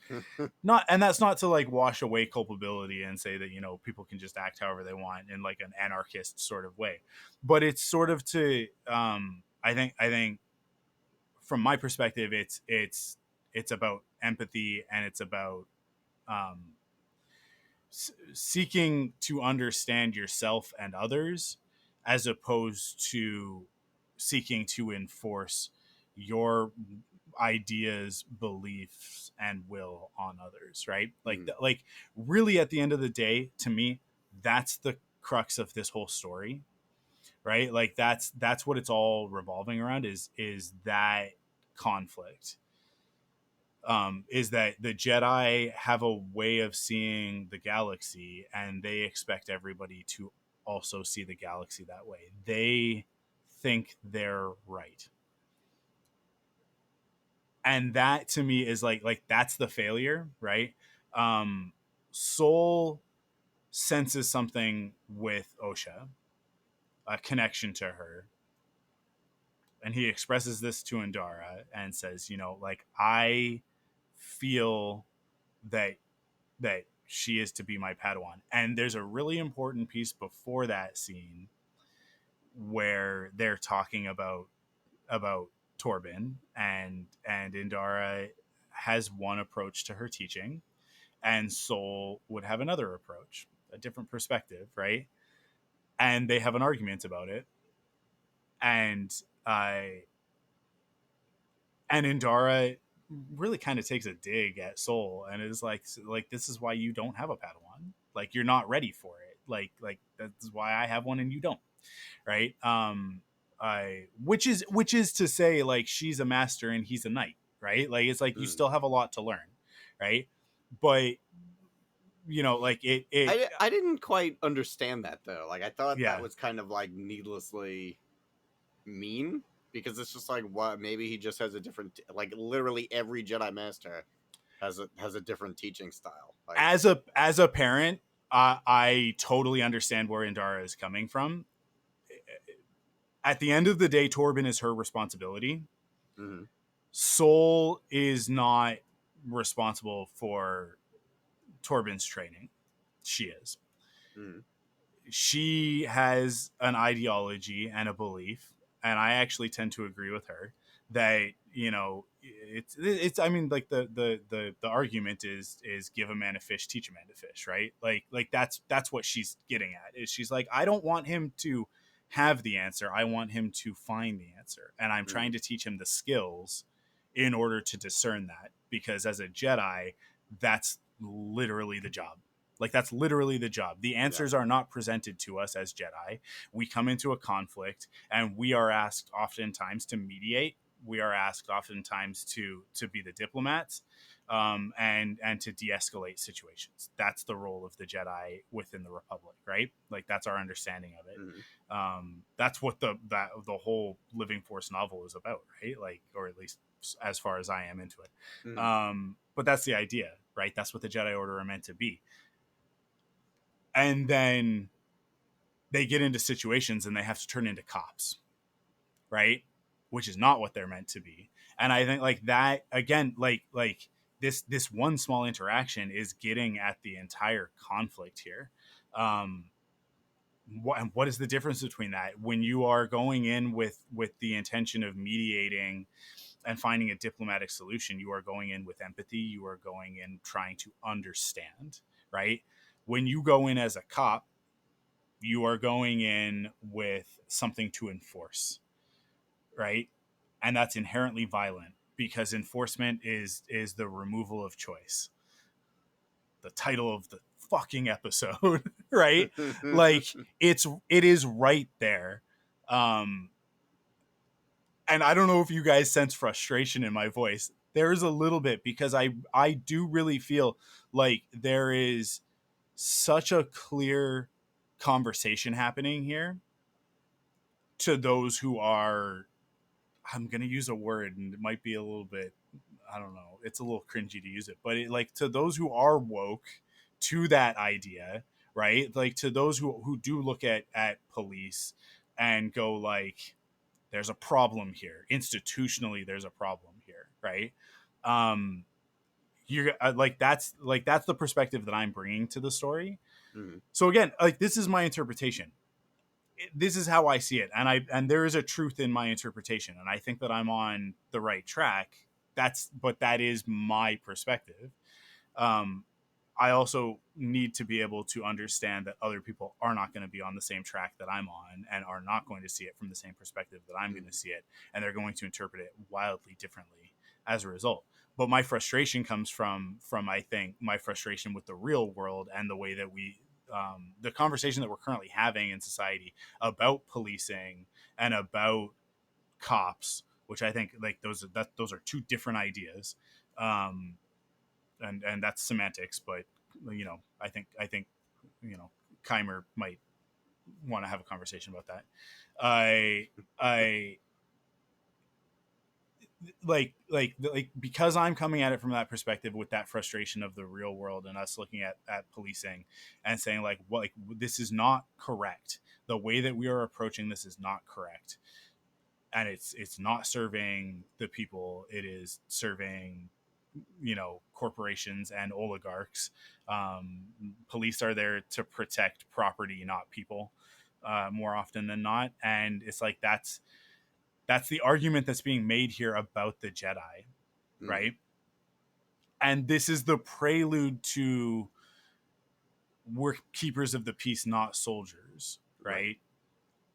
Not, and that's not to like wash away culpability and say that, you know, people can just act however they want in like an anarchist sort of way, but it's sort of to I think from my perspective, it's about empathy, and it's about um seeking to understand yourself and others, as opposed to seeking to enforce your ideas, beliefs, and will on others, right? Like like really, at the end of the day, to me, that's the crux of this whole story, right? Like that's what it's all revolving around, is that conflict. Is that the Jedi have a way of seeing the galaxy, and they expect everybody to also see the galaxy that way. They think they're right. And that to me is like that's the failure, right? Soul senses something with Osha, a connection to her, and he expresses this to Indara and says, you know, like, I feel that she is to be my Padawan. And there's a really important piece before that scene where they're talking about Torben, and Indara has one approach to her teaching, and Soul would have another approach, a different perspective, right? And they have an argument about it, and Indara really kind of takes a dig at Soul, and is like this is why you don't have a Padawan. Like, you're not ready for it. Like that's why I have one and you don't, right? Which is to say, like, she's a master and he's a knight, right? Like, it's like you still have a lot to learn, right? But you know, like I didn't quite understand that though. Like, I thought yeah. that was kind of like needlessly mean, because it's just like, what, maybe he just has a different, like, literally every Jedi master has a different teaching style. Like, As a parent, I totally understand where Indara is coming from. At the end of the day, Torben is her responsibility. Soul is not responsible for Torben's training. She is. She has an ideology and a belief, and I actually tend to agree with her that, you know, it's I mean, like, the argument is give a man a fish, teach a man to fish, right? Like that's what she's getting at, is she's like, I don't want him to have the answer, I want him to find the answer, and I'm trying to teach him the skills in order to discern that, because as a Jedi, that's literally the job. Like, that's literally the job. The answers are not presented to us as Jedi. We come into a conflict, and we are asked oftentimes to mediate. We are asked oftentimes to be the diplomats, and to de-escalate situations. That's the role of the Jedi within the Republic, right? Like, that's our understanding of it. That's what the whole Living Force novel is about, right? Like, or at least as far as I am into it. But that's the idea, right? That's what the Jedi Order are meant to be. And then they get into situations and they have to turn into cops, right? which is not what they're meant to be. And I think like that again, like this one small interaction is getting at the entire conflict here. What is the difference between that when you are going in with the intention of mediating and finding a diplomatic solution? You are going in with empathy, you are going in trying to understand, right? When you go in as a cop, you are going in with something to enforce, right? And that's inherently violent because enforcement is the removal of choice. The title of the fucking episode, right? Like it is right there. Um and I don't know if you guys sense frustration in my voice. There is a little bit because I do really feel like there is such a clear conversation happening here to those who are, I'm going to use a word and it might be a little bit, I don't know, it's a little cringy to use it, but like to those who are woke to that idea, right? Like to those who do look at police and go like, there's a problem here. Institutionally, there's a problem here, right? You're that's the perspective that I'm bringing to the story. Mm-hmm. So again, like this is my interpretation. This is how I see it, and there is a truth in my interpretation, and I think that I'm on the right track. But that is my perspective. Um, I also need to be able to understand that other people are not going to be on the same track that I'm on and are not going to see it from the same perspective that I'm going to see it, and they're going to interpret it wildly differently as a result. But my frustration comes from I think my frustration with the real world and the way that the conversation that we're currently having in society about policing and about cops, which I think like those are two different ideas. And that's semantics, but I think Keimer might want to have a conversation about that. I like because I'm coming at it from that perspective with that frustration of the real world and us looking at policing and saying like, well, like this is not correct. The way that we are approaching this is not correct, and it's not serving the people. It is serving corporations and oligarchs. Police are there to protect property, not people, more often than not. And it's like that's the argument that's being made here about the Jedi, right? And this is the prelude to we're keepers of the peace, not soldiers, right?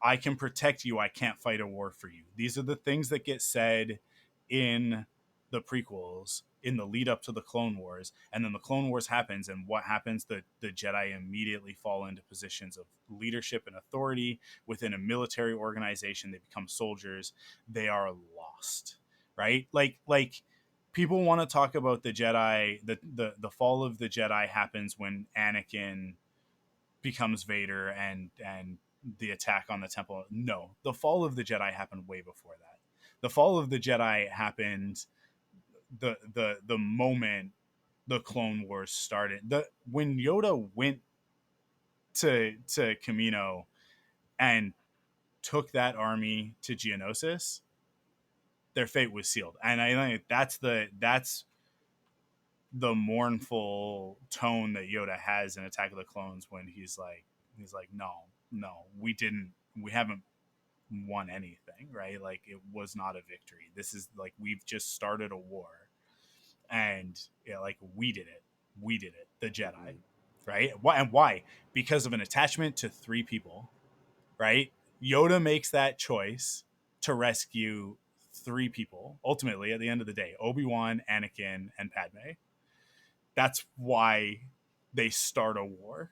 I can protect you. I can't fight a war for you. These are the things that get said in the prequels, in the lead up to the Clone Wars. And then the Clone Wars happens, and what happens? The Jedi immediately fall into positions of leadership and authority within a military organization. They become soldiers. They are lost, right? Like people want to talk about the Jedi. The fall of the Jedi happens when Anakin becomes Vader and the attack on the temple. No, the fall of the Jedi happened way before that. The fall of the Jedi happened the moment the Clone Wars started. When Yoda went to Kamino and took that army to Geonosis, their fate was sealed. And I think that's the mournful tone that Yoda has in Attack of the Clones when he's like, no, we haven't won anything, right? Like it was not a victory. This is like, we've just started a war, and like we did it, the Jedi, right? Why? Because of an attachment to three people, right? Yoda makes that choice to rescue three people. Ultimately, at the end of the day, Obi-Wan, Anakin, and Padme. That's why they start a war,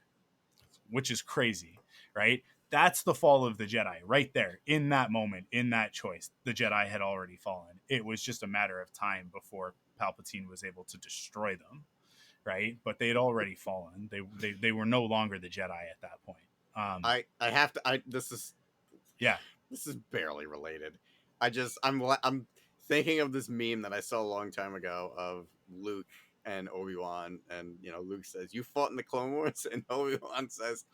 which is crazy, right? That's the fall of the Jedi right there. In that moment, in that choice, the Jedi had already fallen. It was just a matter of time before Palpatine was able to destroy them, right? But they had already fallen. They were no longer the Jedi at that point. I have to. This is barely related. I'm thinking of this meme that I saw a long time ago of Luke and Obi-Wan, and Luke says, "You fought in the Clone Wars," and Obi-Wan says,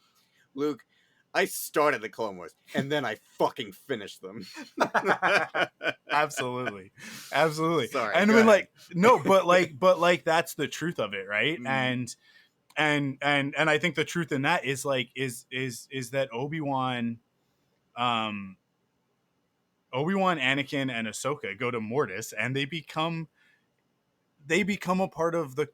"Luke, I started the Clone Wars, and then I fucking finished them. Absolutely. Sorry, And I go mean, ahead. like, no, but like that's the truth of it, right? Mm. And I think the truth in that is like is that um Obi-Wan, Anakin, and Ahsoka go to Mortis, and they become a part of the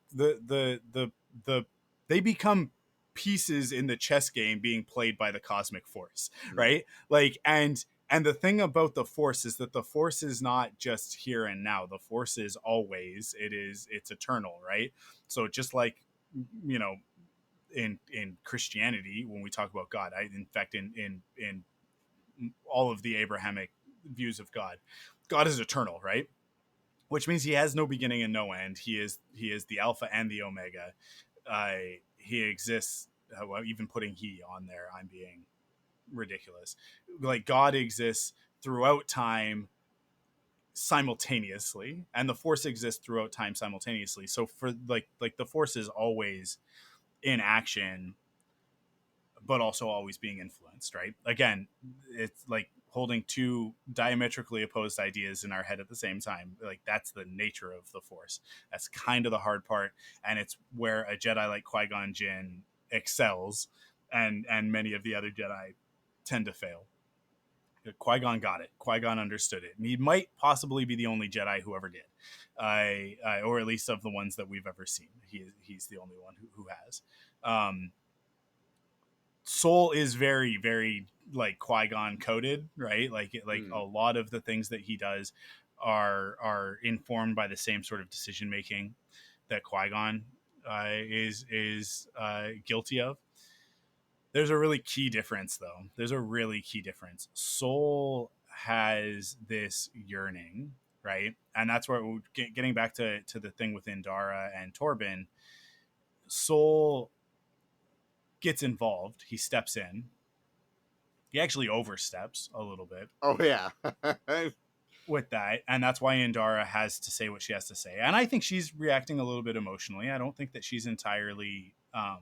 they become pieces in the chess game being played by the cosmic force, right? Like, and the thing about the force is that the force is not just here and now. The force is always, it's eternal, right? So just like, you know, in Christianity, when we talk about God, in fact in all of the Abrahamic views of God, God is eternal, right? Which means he has no beginning and no end. He is the Alpha and the Omega. He exists. Well, even putting he on there, I'm being ridiculous. Like, God exists throughout time simultaneously, and the Force exists throughout time simultaneously. So for like the Force is always in action, but also always being influenced, right? Again, it's like holding two diametrically opposed ideas in our head at the same time. Like, that's the nature of the Force. That's kind of the hard part, and it's where a Jedi like Qui-Gon Jinn excels, and many of the other Jedi tend to fail. Qui-Gon got it. Qui-Gon understood it. And he might possibly be the only Jedi who ever did, or at least of the ones that we've ever seen. He's the only one who has. Soul is very, very like Qui-Gon coded, right? Like a lot of the things that he does are informed by the same sort of decision making that Qui-Gon is guilty of. There's a really key difference, though. There's a really key difference. Soul has this yearning, right? And that's where getting back to the thing with Indara and Torben. Soul gets involved. He steps in. He actually oversteps a little bit. Oh yeah. With that, and that's why Indara has to say what she has to say. And I think she's reacting a little bit emotionally. I don't think that she's entirely I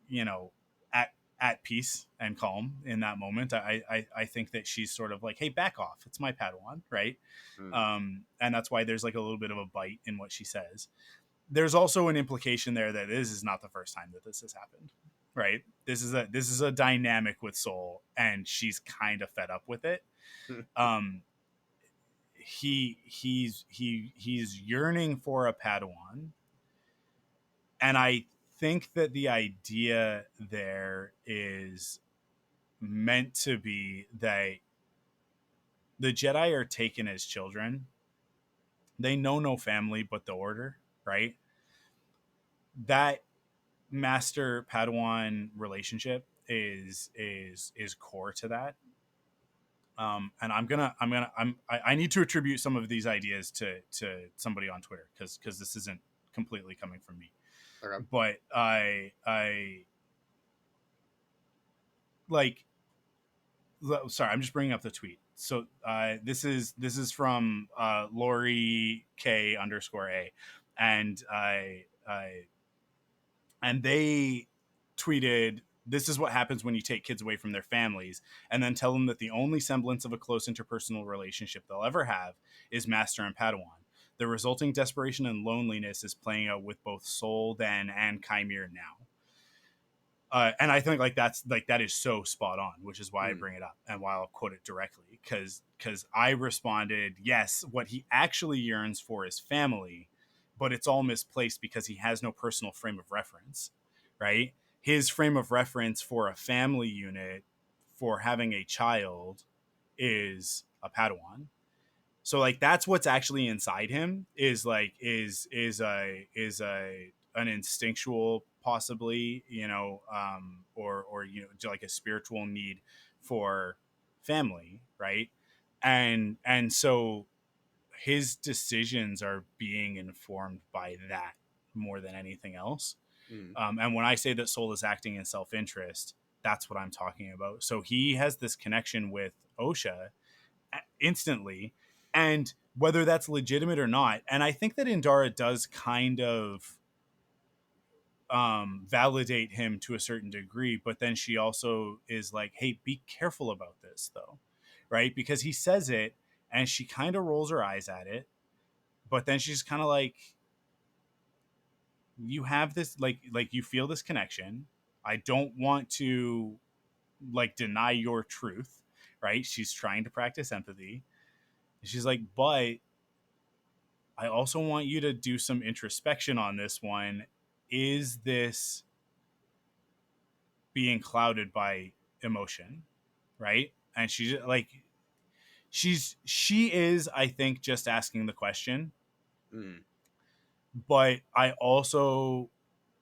you know, at peace and calm in that moment. I think that she's sort of like, hey, back off. It's my Padawan, right? And that's why there's like a little bit of a bite in what she says. There's also an implication there that this is not the first time that this has happened, right? This is a dynamic with Soul, and she's kind of fed up with it. He's yearning for a Padawan, and I think that the idea there is meant to be that the Jedi are taken as children. They know no family but the Order, right? That master Padawan relationship is core to that. And I need to attribute some of these ideas to somebody on Twitter, because this isn't completely coming from me. Okay. But I like, sorry, I'm just bringing up the tweet. So this is from Lori K _A, and they tweeted, "This is what happens when you take kids away from their families and then tell them that the only semblance of a close interpersonal relationship they'll ever have is master and Padawan. The resulting desperation and loneliness is playing out with both Soul then and Chimere now." And I think like that is so spot on, which is why I bring it up and why I'll quote it directly, because I responded, yes, what he actually yearns for is family, but it's all misplaced because he has no personal frame of reference, right? His frame of reference for a family unit, for having a child, is a Padawan. So like that's what's actually inside him, is like is a an instinctual, possibly, or like a spiritual need for family, right? And so his decisions are being informed by that more than anything else. And when I say that Soul is acting in self-interest, that's what I'm talking about. So he has this connection with Osha instantly, and whether that's legitimate or not, and I think that Indara does kind of validate him to a certain degree, but then she also is like, hey, be careful about this though, right? Because he says it and she kind of rolls her eyes at it, but then she's kind of like, you have this, like you feel this connection. I don't want to like deny your truth, right? She's trying to practice empathy. She's like, but I also want you to do some introspection on this one. Is this being clouded by emotion, right? And she's like, she is, I think, just asking the question. But I also,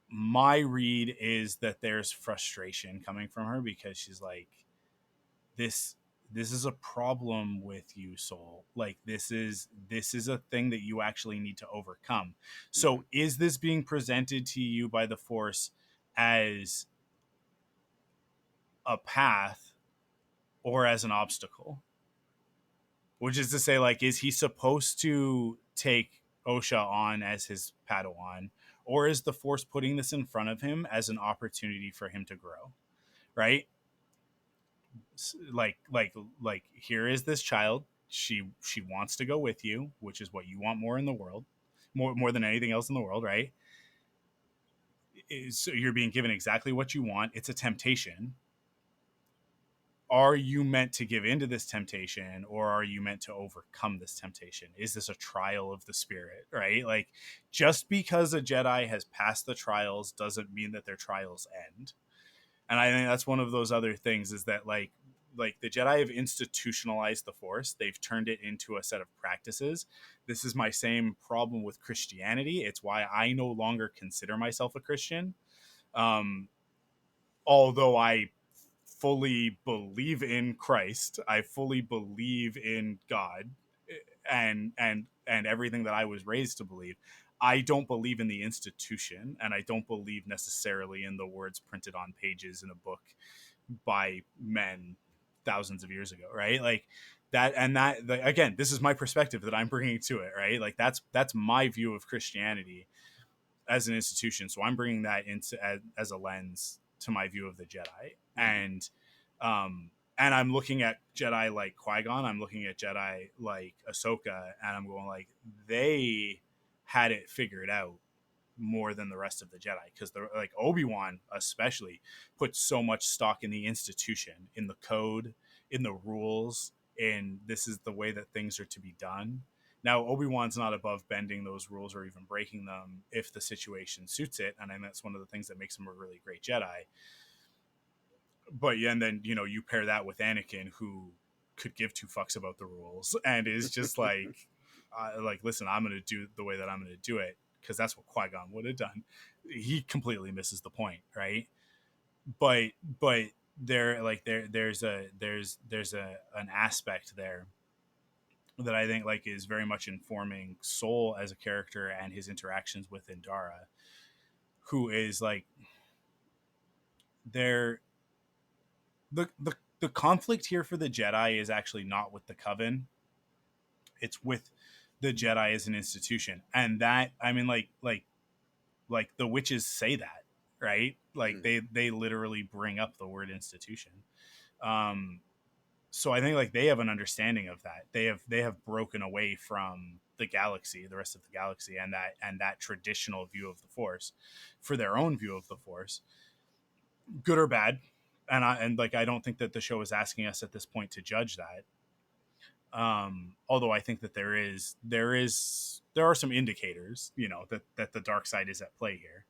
my read is that there's frustration coming from her because she's like, this this is a problem with you, soul. Like this is a thing that you actually need to overcome. So is this being presented to you by the Force as a path or as an obstacle? Which is to say, like, is he supposed to take Osha on as his Padawan, or is the Force putting this in front of him as an opportunity for him to grow? Right? Like, here is this child. She wants to go with you, which is what you want more in the world, more than anything else in the world, right? So you're being given exactly what you want. It's a temptation. Are you meant to give into this temptation, or are you meant to overcome this temptation? Is this a trial of the spirit, right? Like, just because a Jedi has passed the trials doesn't mean that their trials end. And I think that's one of those other things, is that like the Jedi have institutionalized the Force. They've turned it into a set of practices. This is my same problem with Christianity. It's why I no longer consider myself a Christian. Although I fully believe in Christ, I fully believe in God, and everything that I was raised to believe. I don't believe in the institution, and I don't believe necessarily in the words printed on pages in a book by men thousands of years ago, right? Like that, and that, like, again, this is my perspective that I'm bringing to it, right? Like that's my view of Christianity as an institution. So I'm bringing that into as a lens to my view of the Jedi, and I'm looking at Jedi like Qui-Gon, I'm looking at Jedi like Ahsoka, and I'm going like, they had it figured out more than the rest of the Jedi, because they're like, Obi-Wan especially put so much stock in the institution, in the code, in the rules, in this is the way that things are to be done. Now, Obi-Wan's not above bending those rules or even breaking them if the situation suits it, and I think that's one of the things that makes him a really great Jedi. But yeah, and then you pair that with Anakin, who could give two fucks about the rules and is just like, listen, I'm gonna do the way that I'm gonna do it, because that's what Qui-Gon would have done. He completely misses the point, right? But there's an aspect there that I think like is very much informing Soul as a character and his interactions with Indara, who is like, they're the conflict here for the Jedi is actually not with the Coven. It's with the Jedi as an institution. And that, I mean, like the witches say that, right? Like they literally bring up the word institution. So I think like they have an understanding of that. They have broken away from the galaxy, the rest of the galaxy, and that traditional view of the Force for their own view of the Force, good or bad. And I don't think that the show is asking us at this point to judge that. Although I think that there are some indicators, that the dark side is at play here.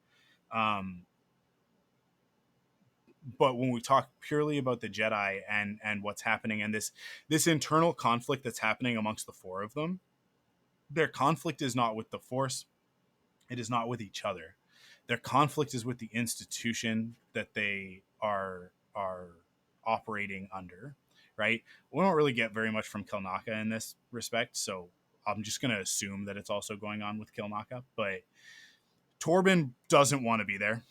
But when we talk purely about the Jedi and what's happening, and this internal conflict that's happening amongst the four of them, their conflict is not with the Force. It is not with each other. Their conflict is with the institution that they are operating under, right? We don't really get very much from Kilnaka in this respect, so I'm just going to assume that it's also going on with Kilnaka. But Torben doesn't want to be there.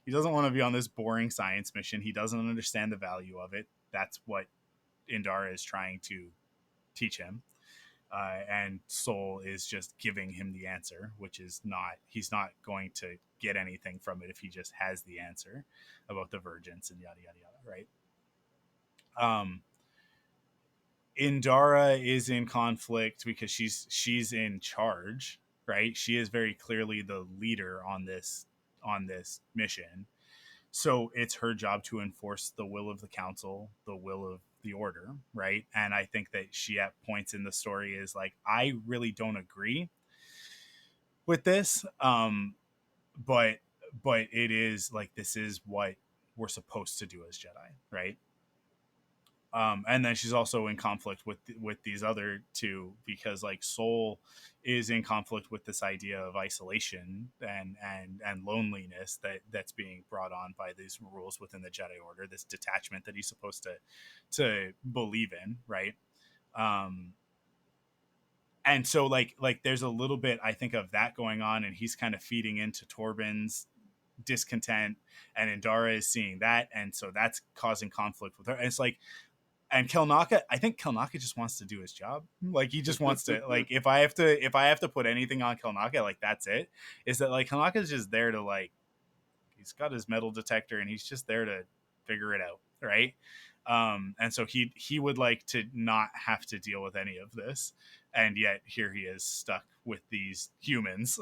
He doesn't want to be on this boring science mission. He doesn't understand the value of it. That's what Indara is trying to teach him. And Soul is just giving him the answer, which is he's not going to get anything from it if he just has the answer about the Virgins and yada yada yada, right? Indara is in conflict because she's in charge, right? She is very clearly the leader on this mission. So it's her job to enforce the will of the council, the will of the order, right? And I think that she at points in the story is like, I really don't agree with this, but it is like, this is what we're supposed to do as Jedi, right? And then she's also in conflict with these other two because like Soul is in conflict with this idea of isolation and loneliness that's being brought on by these rules within the Jedi Order, this detachment that he's supposed to believe in, right? And so like there's a little bit, I think, of that going on, and he's kind of feeding into Torben's discontent, and Indara is seeing that, and so that's causing conflict with her. And it's like, and Kelnaka, I think Kelnaka just wants to do his job. Like he just wants to, like, if I have to put anything on Kelnaka, like that's it. Is that like Kelnaka's just there to, like, he's got his metal detector and he's just there to figure it out, right? And so he would like to not have to deal with any of this, and yet here he is stuck with these humans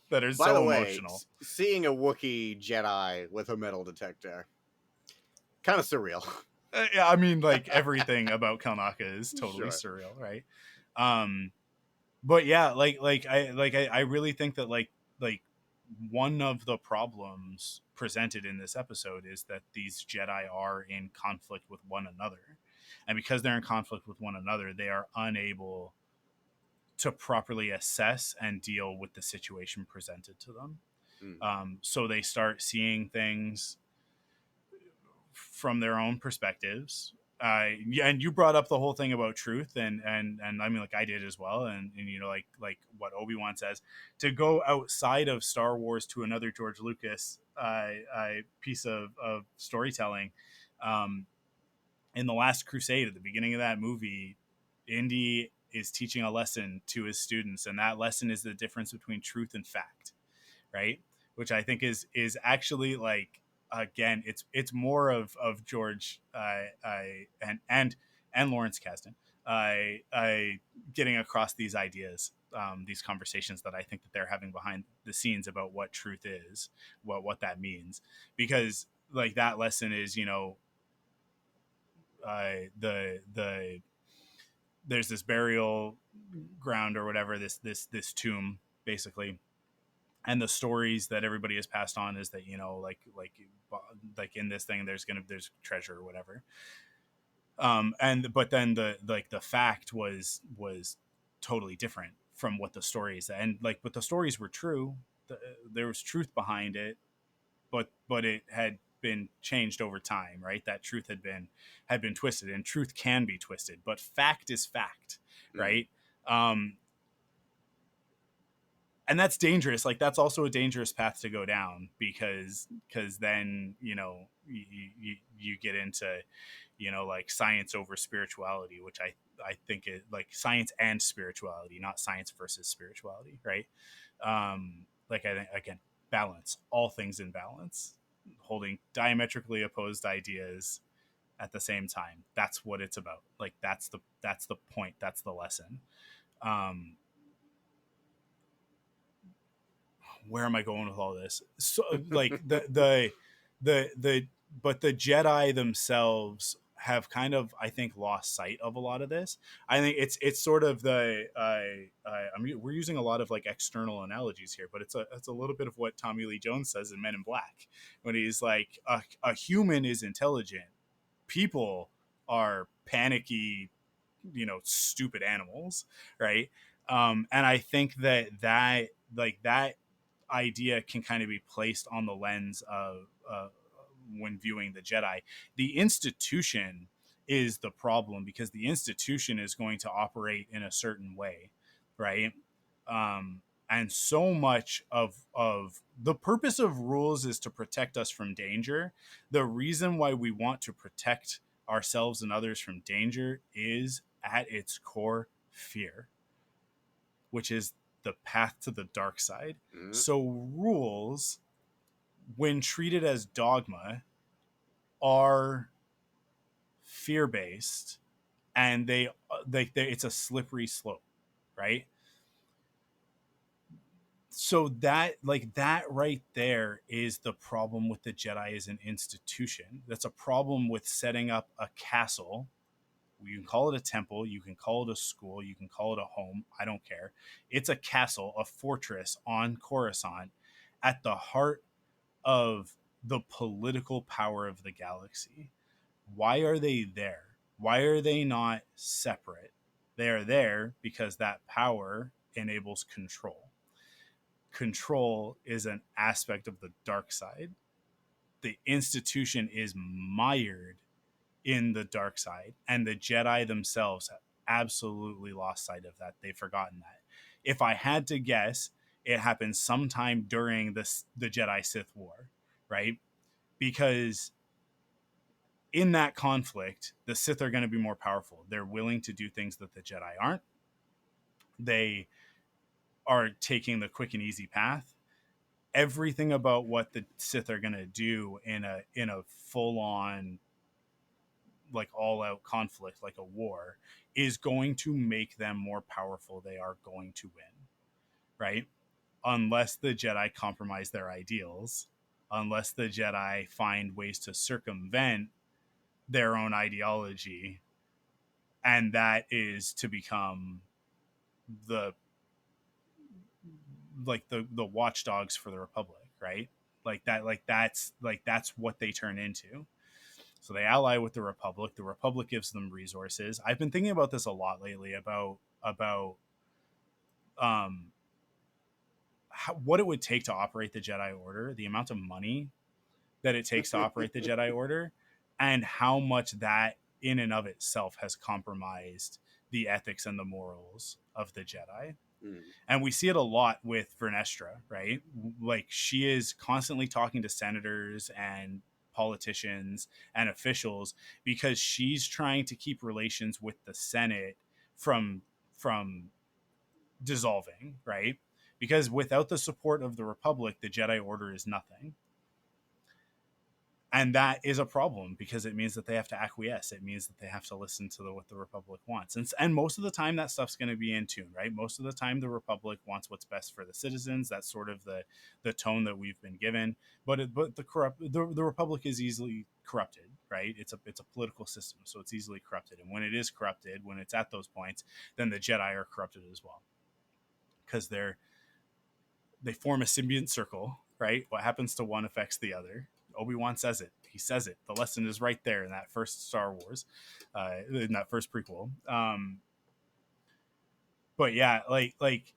that are By the so way, emotional. seeing a Wookiee Jedi with a metal detector, kind of surreal. Yeah, I mean, like everything about Kelnaka is totally surreal, right? But yeah, I really think that like one of the problems presented in this episode is that these Jedi are in conflict with one another, and because they're in conflict with one another, they are unable to properly assess and deal with the situation presented to them. So they start seeing things from their own perspectives. Yeah, and you brought up the whole thing about truth, and I mean, like I did as well, and you know, like what Obi-Wan says, to go outside of Star Wars to another George Lucas piece of storytelling. In The Last Crusade, at the beginning of that movie, Indy is teaching a lesson to his students, and that lesson is the difference between truth and fact, right? Which I think is actually, like, again, it's more of George and Lawrence Kasdan getting across these ideas, these conversations that I think that they're having behind the scenes about what truth is, what that means, because like that lesson is, you know, the there's this burial ground or whatever, this tomb basically, and the stories that everybody has passed on is that, you know, like in this thing there's treasure or whatever, and but then the fact was totally different from what the stories, and like, but the stories were true, there was truth behind it, but it had been changed over time, right? That truth had been twisted, and truth can be twisted, but fact is fact, right? And that's dangerous. Like that's also a dangerous path to go down, because then, you know, you get into, you know, like science over spirituality, which I think it, like, science and spirituality, not science versus spirituality, right? Like I think, again, balance, all things in balance, holding diametrically opposed ideas at the same time. That's what it's about. Like that's the point. That's the lesson. Where am I going with all this? So like the but the Jedi themselves have kind of, I think, lost sight of a lot of this. I think it's sort of the we're using a lot of like external analogies here, but it's a little bit of what Tommy Lee Jones says in Men in Black, when he's like, a human is intelligent, people are panicky, you know, stupid animals, right? And I think that like that idea can kind of be placed on the lens of when viewing the Jedi. The institution is the problem, because the institution is going to operate in a certain way, right? And so much of the purpose of rules is to protect us from danger. The reason why we want to protect ourselves and others from danger is, at its core, fear, which is the path to the dark side. Mm. So rules, when treated as dogma, are fear-based, and they it's a slippery slope, right? So that right there is the problem with the Jedi as an institution. That's a problem with setting up a castle. You can call it a temple, you can call it a school, you can call it a home, I don't care. It's a castle, a fortress on Coruscant at the heart of the political power of the galaxy. Why are they there? Why are they not separate? They are there because that power enables control. Control is an aspect of the dark side. The institution is mired in the dark side, and the Jedi themselves have absolutely lost sight of that. They've forgotten that. If I had to guess, it happened sometime during the Jedi Sith War, right? Because in that conflict, the Sith are going to be more powerful. They're willing to do things that the Jedi aren't. They are taking the quick and easy path. Everything about what the Sith are going to do in a full on, like, all out conflict, like a war, is going to make them more powerful. They are going to win, right? Unless the Jedi compromise their ideals, unless the Jedi find ways to circumvent their own ideology, and that is to become the the watchdogs for the Republic, right? That's what they turn into. So they ally with the Republic. The Republic gives them resources. I've been thinking about this a lot lately about um what it would take to operate the Jedi Order, the amount of money that it takes to operate the Jedi Order, and how much that in and of itself has compromised the ethics and the morals of the Jedi. Mm. And we see it a lot with Vernestra, right? Like, she is constantly talking to senators and politicians and officials because she's trying to keep relations with the Senate from dissolving, right? Because without the support of the Republic, the Jedi Order is nothing. And that is a problem because it means that they have to acquiesce. It means that they have to listen to what the Republic wants. And most of the time that stuff's going to be in tune, right? Most of the time the Republic wants what's best for the citizens. That's sort of the tone that we've been given. But the Republic is easily corrupted, right? It's a political system, so it's easily corrupted. And when it is corrupted, when it's at those points, then the Jedi are corrupted as well. Because they form a symbiont circle, right? What happens to one affects the other. Obi-Wan says it. He says it. The lesson is right there in that first Star Wars, in that first prequel. But yeah, like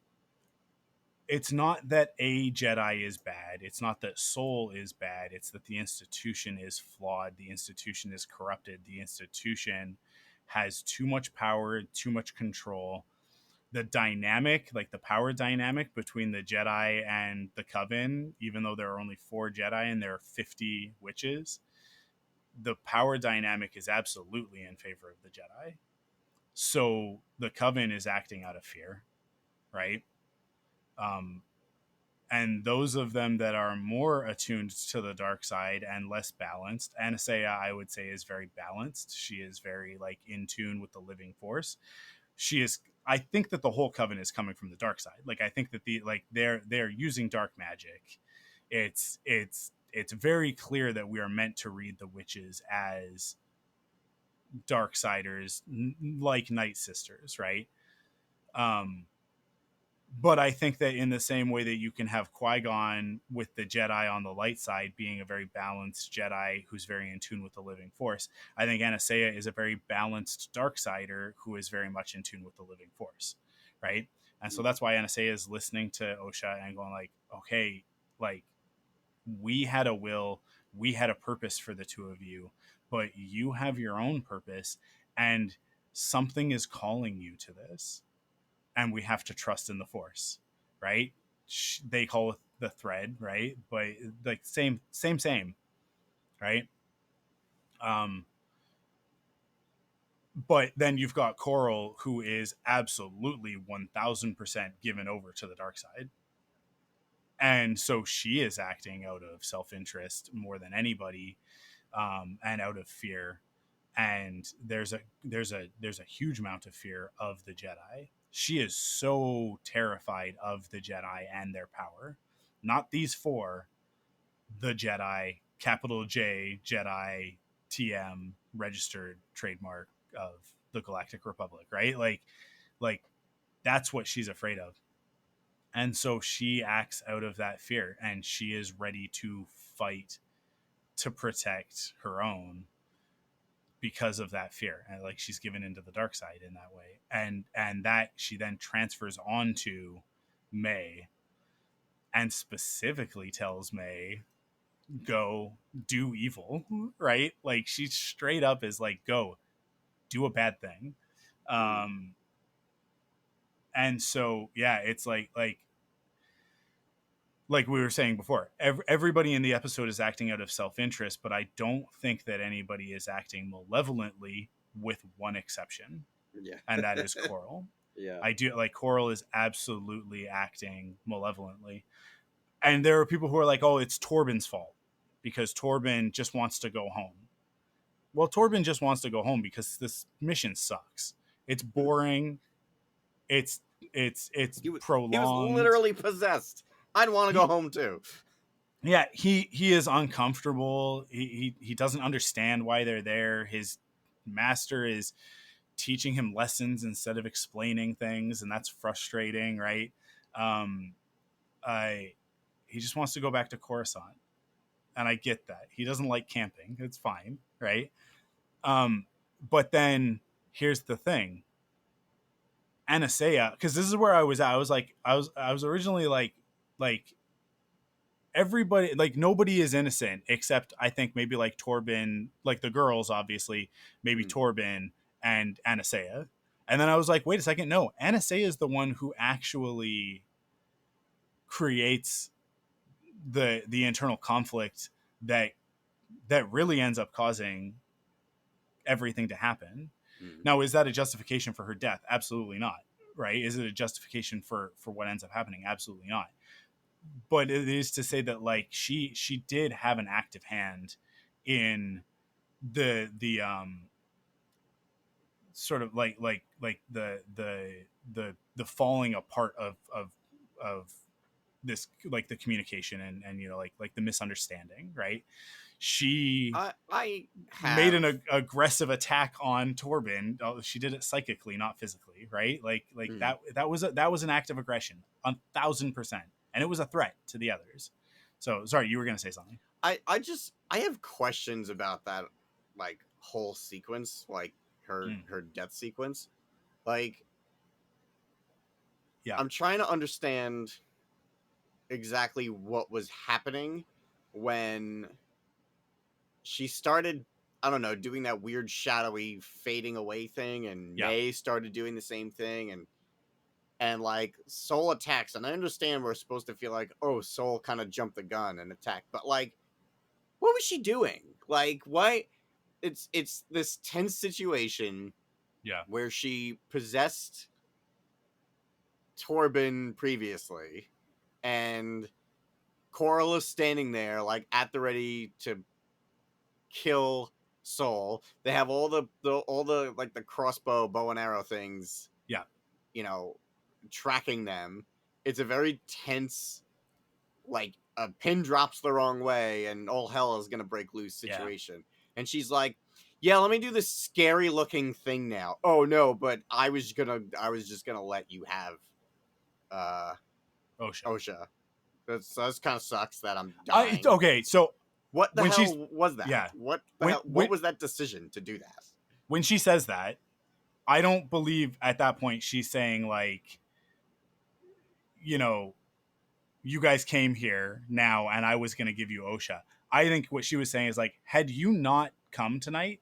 it's not that a Jedi is bad. It's not that Soul is bad. It's that the institution is flawed. The institution is corrupted. The institution has too much power, too much control. The dynamic, like the power dynamic between the Jedi and the Coven, even though there are only 4 Jedi and there are 50 witches, the power dynamic is absolutely in favor of the Jedi. So the Coven is acting out of fear, right? And those of them that are more attuned to the dark side and less balanced, Anastasia, I would say, is very balanced. She is very, like, in tune with the living force. She is. I think that the whole Coven is coming from the dark side. Like, I think that they're using dark magic. It's very clear that we are meant to read the witches as darksiders, like Night Sisters, right? But I think that in the same way that you can have Qui-Gon with the Jedi on the light side being a very balanced Jedi who's very in tune with the living force, I think Anastasia is a very balanced Darksider who is very much in tune with the living force, right? And so that's why Anastasia is listening to Osha and going like, okay, like, we had a will, we had a purpose for the two of you, but you have your own purpose, and something is calling you to this, and we have to trust in the force, right? They call it the thread, right? But like same, right? But then you've got Coral, who is absolutely 1000% given over to the dark side. And so she is acting out of self-interest more than anybody, and out of fear. And there's a huge amount of fear of the Jedi. She is so terrified of the Jedi and their power. Not these four, the Jedi, capital J, Jedi, TM, registered trademark of the Galactic Republic, right? Like that's what she's afraid of. And so she acts out of that fear, and she is ready to fight to protect her own because of that fear. And like she's given into the dark side in that way. And that she then transfers onto May, and specifically tells May, go do evil, right? Like she straight up is like, go do a bad thing. And so yeah, it's like we were saying before, everybody in the episode is acting out of self-interest, but I don't think that anybody is acting malevolently, with one exception. Yeah. And that is Coral. Yeah. I do like Coral is absolutely acting malevolently. And there are people who are like, oh, it's Torben's fault because Torben just wants to go home. Well, Torben just wants to go home because this mission sucks. It's boring. It's prolonged. He was literally possessed. I'd want to go home too. Yeah, he is uncomfortable. He doesn't understand why they're there. His master is teaching him lessons instead of explaining things, and that's frustrating, right? He just wants to go back to Coruscant, and I get that. He doesn't like camping. It's fine, right? But then here's the thing. Anastasia, because this is where I was at. I was originally like everybody, like nobody is innocent except I think maybe like Torben, like the girls, obviously, maybe Torben and Anastasia. And then I was like, wait a second, no, Anastasia is the one who actually creates the internal conflict that really ends up causing everything to happen. Now, is that a justification for her death? Absolutely not. Right? Is it a justification for what ends up happening? Absolutely not. But it is to say that like she did have an active hand in the sort of like the falling apart of this, like the communication and you know like the misunderstanding, right? She I made an aggressive attack on Torben. She did it psychically, not physically, right? That was an act of aggression, 1,000%, and it was a threat to the others. So sorry, you were gonna say something. I have questions about that, like whole sequence, like her death sequence. Like, Yeah, I'm trying to understand exactly what was happening when she started, I don't know, doing that weird shadowy fading away thing, and May started doing the same thing, and like Soul attacks, and I understand we're supposed to feel like, oh, Soul kind of jumped the gun and attacked, but like, what was she doing? Like, why? It's this tense situation, where she possessed Torben previously, and Coral is standing there like at the ready to kill Soul. They have all the like the crossbow, bow and arrow things. Yeah. You know, tracking them. It's a very tense, like a pin drops the wrong way and all hell is gonna break loose situation. And she's like, yeah, let me do this scary looking thing now. Oh no, but I was just gonna let you have Osha. That's kind of sucks that I'm dying. Okay, so what the hell was that? Yeah. What the hell? What was that decision to do that? When she says that, I don't believe at that point she's saying like, you know, you guys came here now and I was going to give you Osha. I think what she was saying is like, had you not come tonight,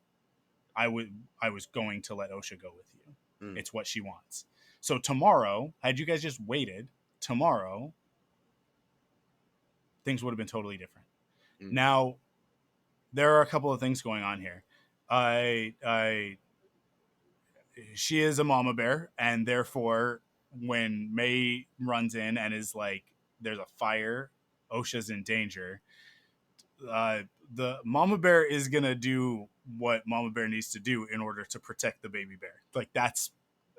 I was going to let Osha go with you. It's what she wants. So tomorrow, had you guys just waited, tomorrow, things would have been totally different. Now, there are a couple of things going on here. she is a mama bear, and therefore when May runs in and is like, there's a fire, Osha's in danger, uh, the mama bear is gonna do what mama bear needs to do in order to protect the baby bear. Like that's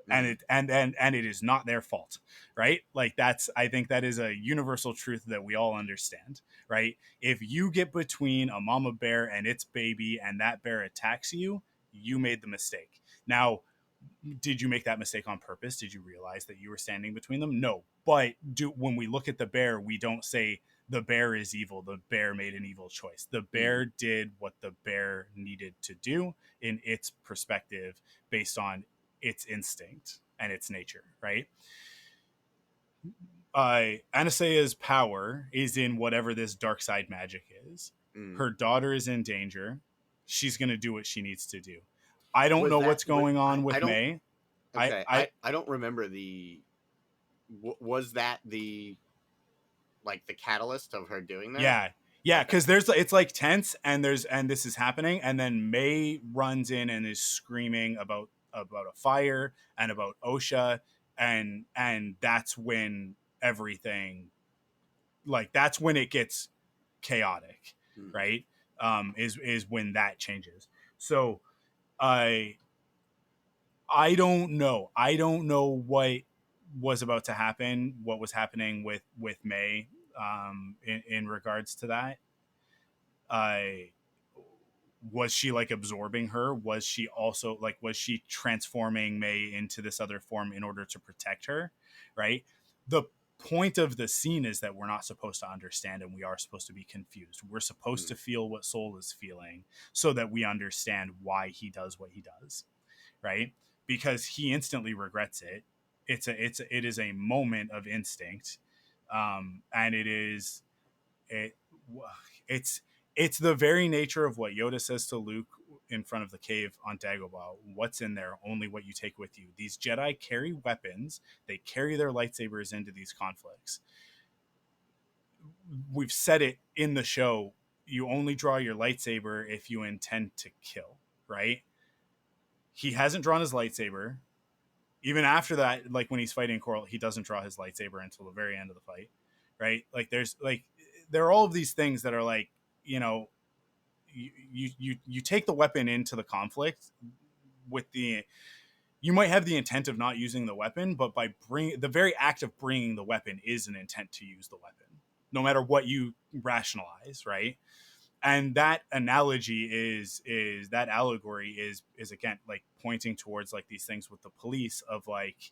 and it and it is not their fault, right? Like that's, I think that is a universal truth that we all understand, right? If you get between a mama bear and its baby and that bear attacks you, you made the mistake. Now, did you make that mistake on purpose? Did you realize that you were standing between them? No. But when we look at the bear, we don't say the bear is evil. The bear made an evil choice. The bear did what the bear needed to do in its perspective based on its instinct and its nature, right? Anastaea's power is in whatever this dark side magic is. Her daughter is in danger. She's going to do what she needs to do. I don't know what's going on with May. Okay, I don't remember was that the like the catalyst of her doing that? Yeah, because it's like tense and this is happening, and then May runs in and is screaming about a fire and about Osha, and that's when everything, like that's when it gets chaotic, right? Is when that changes. So I don't know. I don't know what was about to happen, what was happening with May in regards to that. I Was she like absorbing her? Was she also like, was she transforming May into this other form in order to protect her? Right. The point of the scene is that we're not supposed to understand, and we are supposed to be confused. We're supposed to feel what Soul is feeling so that we understand why he does what he does. Right. Because he instantly regrets it. It is a moment of instinct. And it it's it's the very nature of what Yoda says to Luke in front of the cave on Dagobah. What's in there? Only what you take with you. These Jedi carry weapons. They carry their lightsabers into these conflicts. We've said it in the show. You only draw your lightsaber if you intend to kill, right? He hasn't drawn his lightsaber. Even after that, like when he's fighting Coral, he doesn't draw his lightsaber until the very end of the fight, right? Like there are all of these things that are like, you know, you take the weapon into the conflict with you might have the intent of not using the weapon, but by the very act of bringing the weapon is an intent to use the weapon, no matter what you rationalize, right? And that analogy is that allegory is again like pointing towards like these things with the police of like,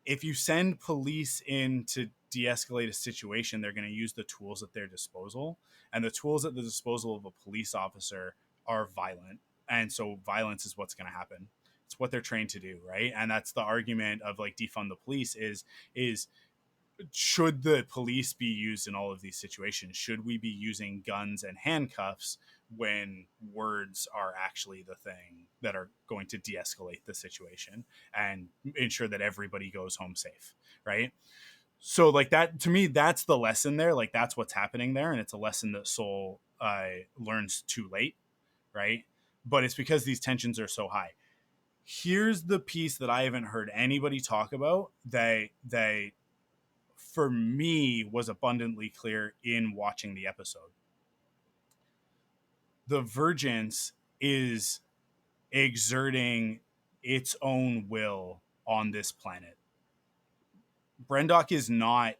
if you send police in to de-escalate a situation, they're going to use the tools at their disposal, and the tools at the disposal of a police officer are violent, and so violence is what's going to happen. It's what they're trained to do, right? And that's the argument of like defund the police is should the police be used in all of these situations? Should we be using guns and handcuffs when words are actually the thing that are going to de-escalate the situation and ensure that everybody goes home safe, right? So like that, to me, that's the lesson there. Like that's what's happening there, and it's a lesson that Soul learns too late, right? But it's because these tensions are so high. Here's the piece that I haven't heard anybody talk about that for me was abundantly clear in watching the episode. The Vergence is exerting its own will on this planet. Brendok is not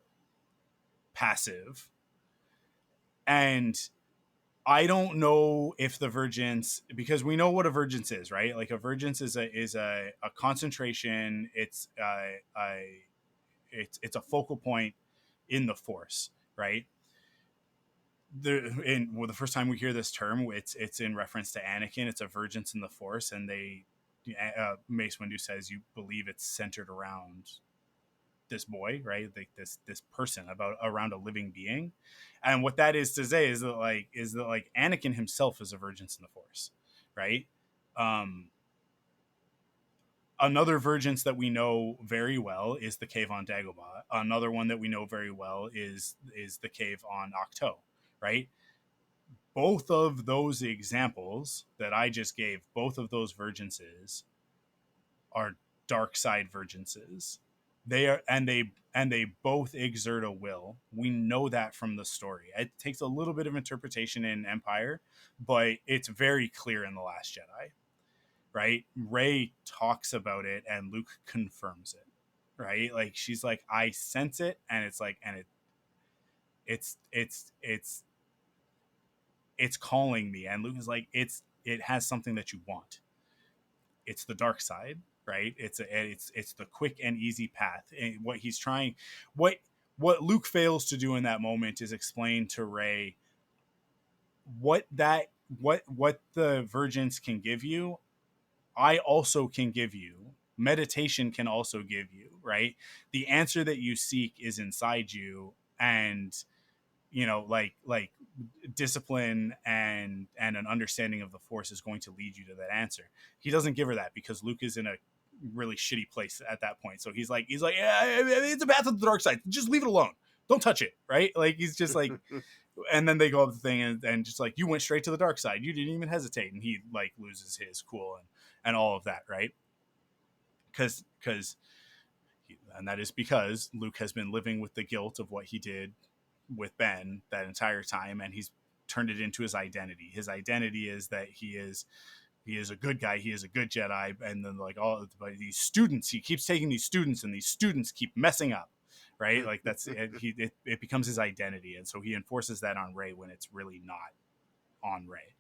passive. And I don't know if the Vergence, because we know what a Vergence is, right? Like a Vergence is a concentration. It's a focal point in the Force, right? The first time we hear this term, it's in reference to Anakin. It's a Vergence in the Force, and Mace Windu says you believe it's centered around this boy, right? Like this person around a living being, and what that is to say is that like Anakin himself is a Vergence in the Force, right? Another Vergence that we know very well is the cave on Dagobah. Another one that we know very well is the cave on Ahch-To, right? Both of those examples that I just gave, both of those Vergences are dark side virginces. They are, and they both exert a will. We know that from the story. It takes a little bit of interpretation in Empire, but it's very clear in The Last Jedi, right? Rey talks about it and Luke confirms it, right? Like she's like, I sense it, and it's like, and it's calling me, and Luke is like, it has something that you want. It's the dark side, right? It's the quick and easy path. And what he's trying, what Luke fails to do in that moment is explain to Rey what the Virgins can give you. I also can give you. Meditation can also give you, right? The answer that you seek is inside you, and like discipline and an understanding of the Force is going to lead you to that answer. He doesn't give her that because Luke is in a really shitty place at that point. So he's like, yeah, it's a path of the dark side. Just leave it alone. Don't touch it, right? Like he's just like, and then they go up the thing and just like, you went straight to the dark side. You didn't even hesitate, and he like loses his cool and all of that, right? Because and that is because Luke has been living with the guilt of what he did with Ben that entire time, and he's turned it into his identity. His identity is that he is a good guy, he is a good Jedi, and then like all these students, he keeps taking these students, and these students keep messing up, right? Like that's it becomes his identity, and so he enforces that on Rey when it's really not on Rey.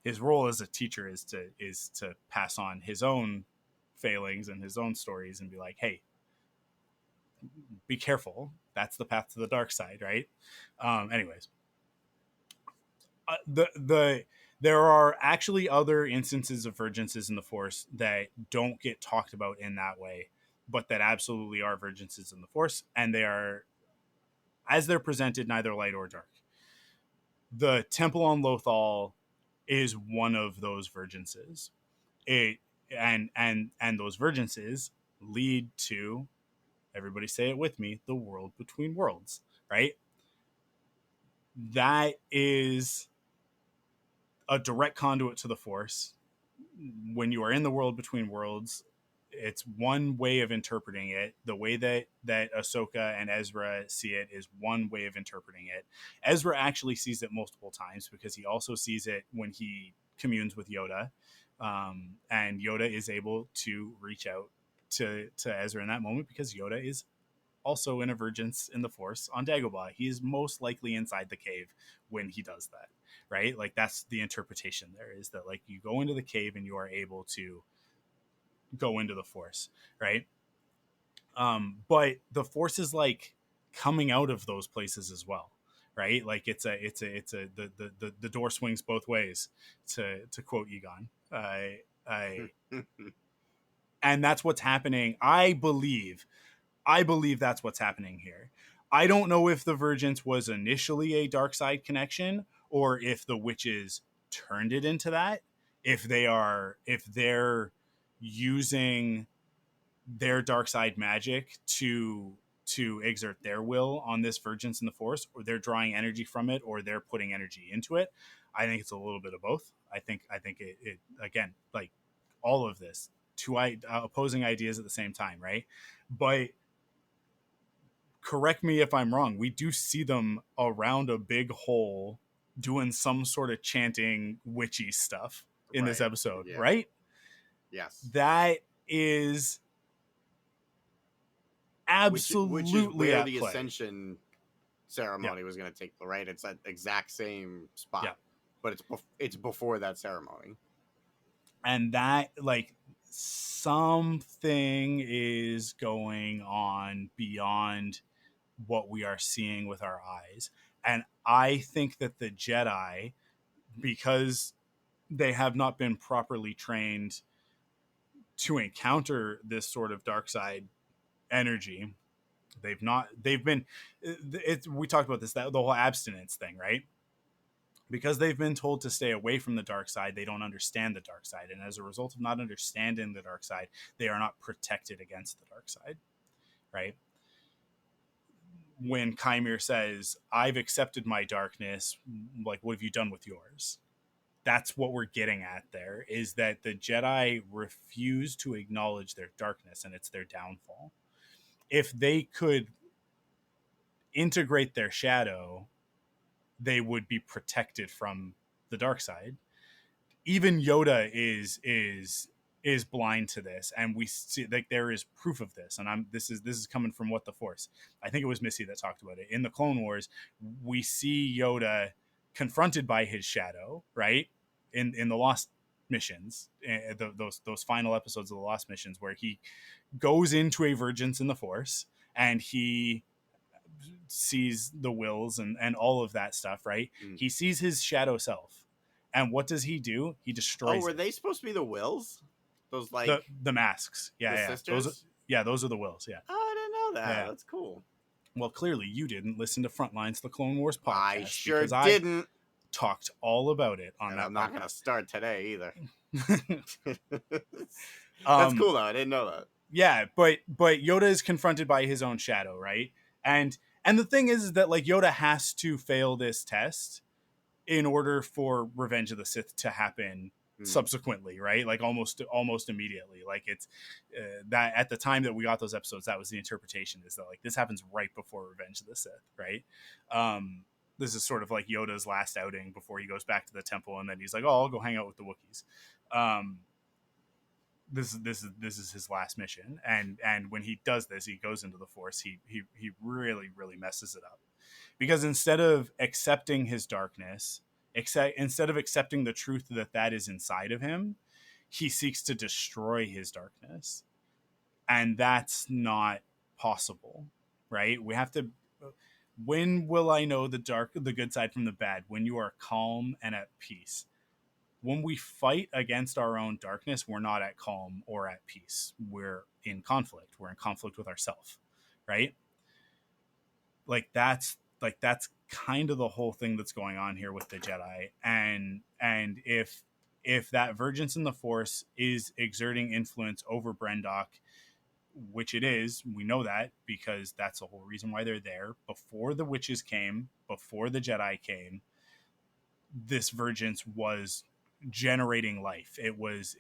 His role as a teacher is to pass on his own failings and his own stories and be like, hey, be careful. That's the path to the dark side, right? Anyways, there are actually other instances of virginces in the Force that don't get talked about in that way, but that absolutely are virginces in the Force, and they are, as they're presented, neither light or dark. The Temple on Lothal is one of those virginces. It and those virginces lead to, everybody say it with me, the world between worlds, right? That is a direct conduit to the Force. When you are in the world between worlds, it's one way of interpreting it. The way that Ahsoka and Ezra see it is one way of interpreting it. Ezra actually sees it multiple times because he also sees it when he communes with Yoda, and Yoda is able to reach out to Ezra in that moment because Yoda is also in a virgins in the Force on Dagobah. He is most likely inside the cave when he does that, right? Like that's the interpretation there, is that like you go into the cave and you are able to go into the Force, right? But the Force is like coming out of those places as well, right? Like it's a the door swings both ways, to quote Egon. And that's what's happening. I believe that's what's happening here. I don't know if the Virgins was initially a dark side connection or if the witches turned it into that. If they're using their dark side magic to exert their will on this Virgins in the Force, or they're drawing energy from it, or they're putting energy into it. I think it's a little bit of both. I think it again, like all of this, two opposing ideas at the same time, right? But correct me if I'm wrong, we do see them around a big hole doing some sort of chanting witchy stuff in this episode, yeah. right? Yes. That is absolutely which is where at the play. Ascension ceremony was going to take place, right? It's that exact same spot, but it's before that ceremony. And that, like, something is going on beyond what we are seeing with our eyes. And I think that the Jedi, because they have not been properly trained to encounter this sort of dark side energy, we talked about this, that the whole abstinence thing, right? Because they've been told to stay away from the dark side, they don't understand the dark side, and as a result of not understanding the dark side, they are not protected against the dark side, right? When Kymir says, I've accepted my darkness, like, what have you done with yours? that's what we're getting at there, is that the Jedi refuse to acknowledge their darkness, and it's their downfall. If they could integrate their shadow, they would be protected from the dark side. Even Yoda is blind to this, and we see like there is proof of this. And this is coming from What the Force. I think it was Missy that talked about it in the Clone Wars. We see Yoda confronted by his shadow, right? In the Lost missions, those final episodes of the Lost missions, where he goes into a vergence in the Force and he sees the wills and all of that stuff, right? He sees his shadow self. And what does he do? He destroys. Oh, were they supposed to be the wills? Those like the masks? Yeah, sisters? Those are the wills. Yeah. Oh, I didn't know that. Yeah. That's cool. Well, clearly you didn't listen to Frontlines, the Clone Wars podcast. I sure didn't. I talked all about it on and that. I'm not going to start today either. That's cool though. I didn't know that. Yeah, but Yoda is confronted by his own shadow, right? And the thing is that like Yoda has to fail this test in order for Revenge of the Sith to happen subsequently, right? Like almost immediately. Like it's that at the time that we got those episodes, that was the interpretation, is that like this happens right before Revenge of the Sith, right? This is sort of like Yoda's last outing before he goes back to the temple, and then he's like, "Oh, I'll go hang out with the Wookiees." This is his last mission, and when he does this, he goes into the Force. He really messes it up, because instead of accepting his darkness, instead of accepting the truth that is inside of him, he seeks to destroy his darkness, and that's not possible, right? We have to. When will I know the good side from the bad? When you are calm and at peace. When we fight against our own darkness, we're not at calm or at peace. We're in conflict. We're in conflict with ourselves, right? Like that's kind of the whole thing that's going on here with the Jedi. And if that vergence in the Force is exerting influence over Brendok, which it is, we know that because that's the whole reason why they're there. Before the witches came, before the Jedi came, this vergence was generating life. It was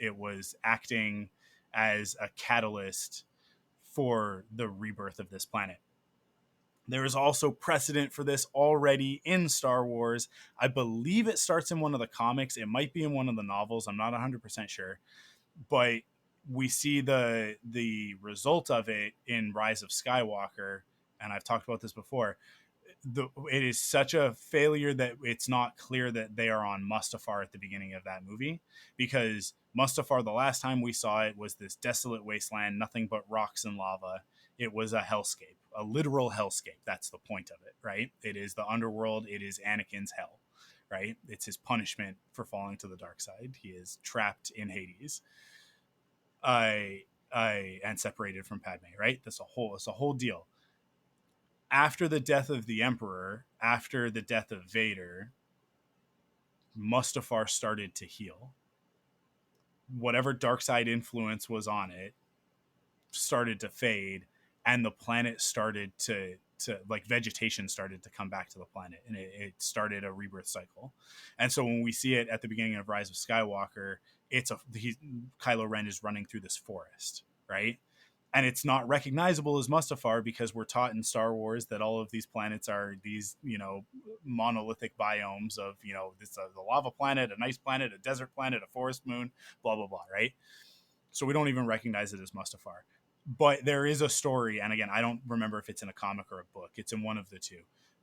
acting as a catalyst for the rebirth of this planet. There is also precedent for this already in Star Wars. I believe it starts in one of the comics. It might be in one of the novels. I'm not 100% sure. But we see the result of it in Rise of Skywalker, and I've talked about this before. It is such a failure that it's not clear that they are on Mustafar at the beginning of that movie, because Mustafar, the last time we saw it, was this desolate wasteland, nothing but rocks and lava. It was a hellscape, a literal hellscape. That's the point of it, right? It is the underworld. It is Anakin's hell, right? It's his punishment for falling to the dark side. He is trapped in Hades. And separated from Padme, right? It's a whole deal. After the death of the Emperor, after the death of Vader, Mustafar started to heal. Whatever dark side influence was on it started to fade, and the planet started to like vegetation started to come back to the planet, and it started a rebirth cycle. And so when we see it at the beginning of Rise of Skywalker, Kylo Ren is running through this forest, right? And it's not recognizable as Mustafar because we're taught in Star Wars that all of these planets are these, monolithic biomes of, this the lava planet, a nice planet, a desert planet, a forest moon, blah, blah, blah, right? So we don't even recognize it as Mustafar. But there is a story, and again, I don't remember if it's in a comic or a book. It's in one of the two.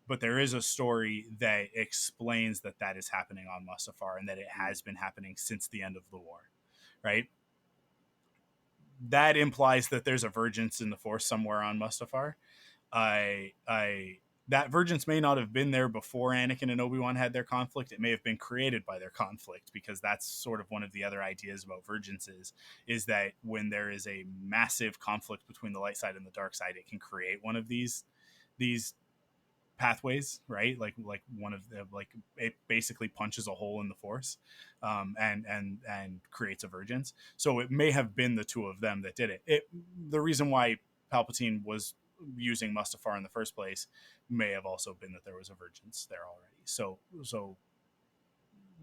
But there is a story that explains that is happening on Mustafar, and that it has been happening since the end of the war, right? That implies that there's a vergence in the Force somewhere on Mustafar. That vergence may not have been there before Anakin and Obi-Wan had their conflict. It may have been created by their conflict, because that's sort of one of the other ideas about vergences, is that when there is a massive conflict between the light side and the dark side, it can create one of these pathways, right? Like one of the, like, it basically punches a hole in the Force, and creates a vergence. So it may have been the two of them that did it. The reason why Palpatine was using Mustafar in the first place may have also been that there was a vergence there already. So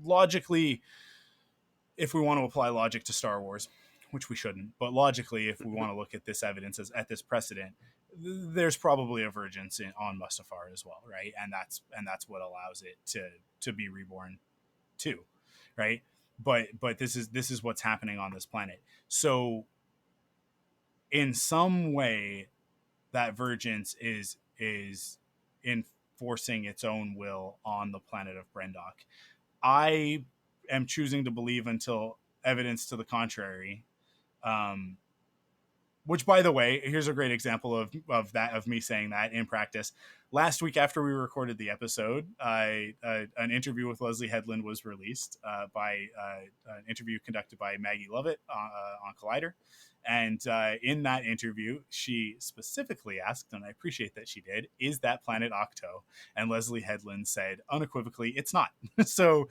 logically, if we want to apply logic to Star Wars, which we shouldn't, but logically, if we want to look at this evidence as at this precedent, there's probably a vergence on Mustafar as well, right? And that's what allows it to be reborn too, right? But this is what's happening on this planet. So in some way, that vergence is enforcing its own will on the planet of Brendok. I am choosing to believe until evidence to the contrary. Um, which, by the way, here's a great example of me saying that in practice. Last week, after we recorded the episode, an interview with Leslie Headland was released by an interview conducted by Maggie Lovett on Collider. And in that interview, she specifically asked, and I appreciate that she did, is that planet Octo? And Leslie Headland said unequivocally, it's not. So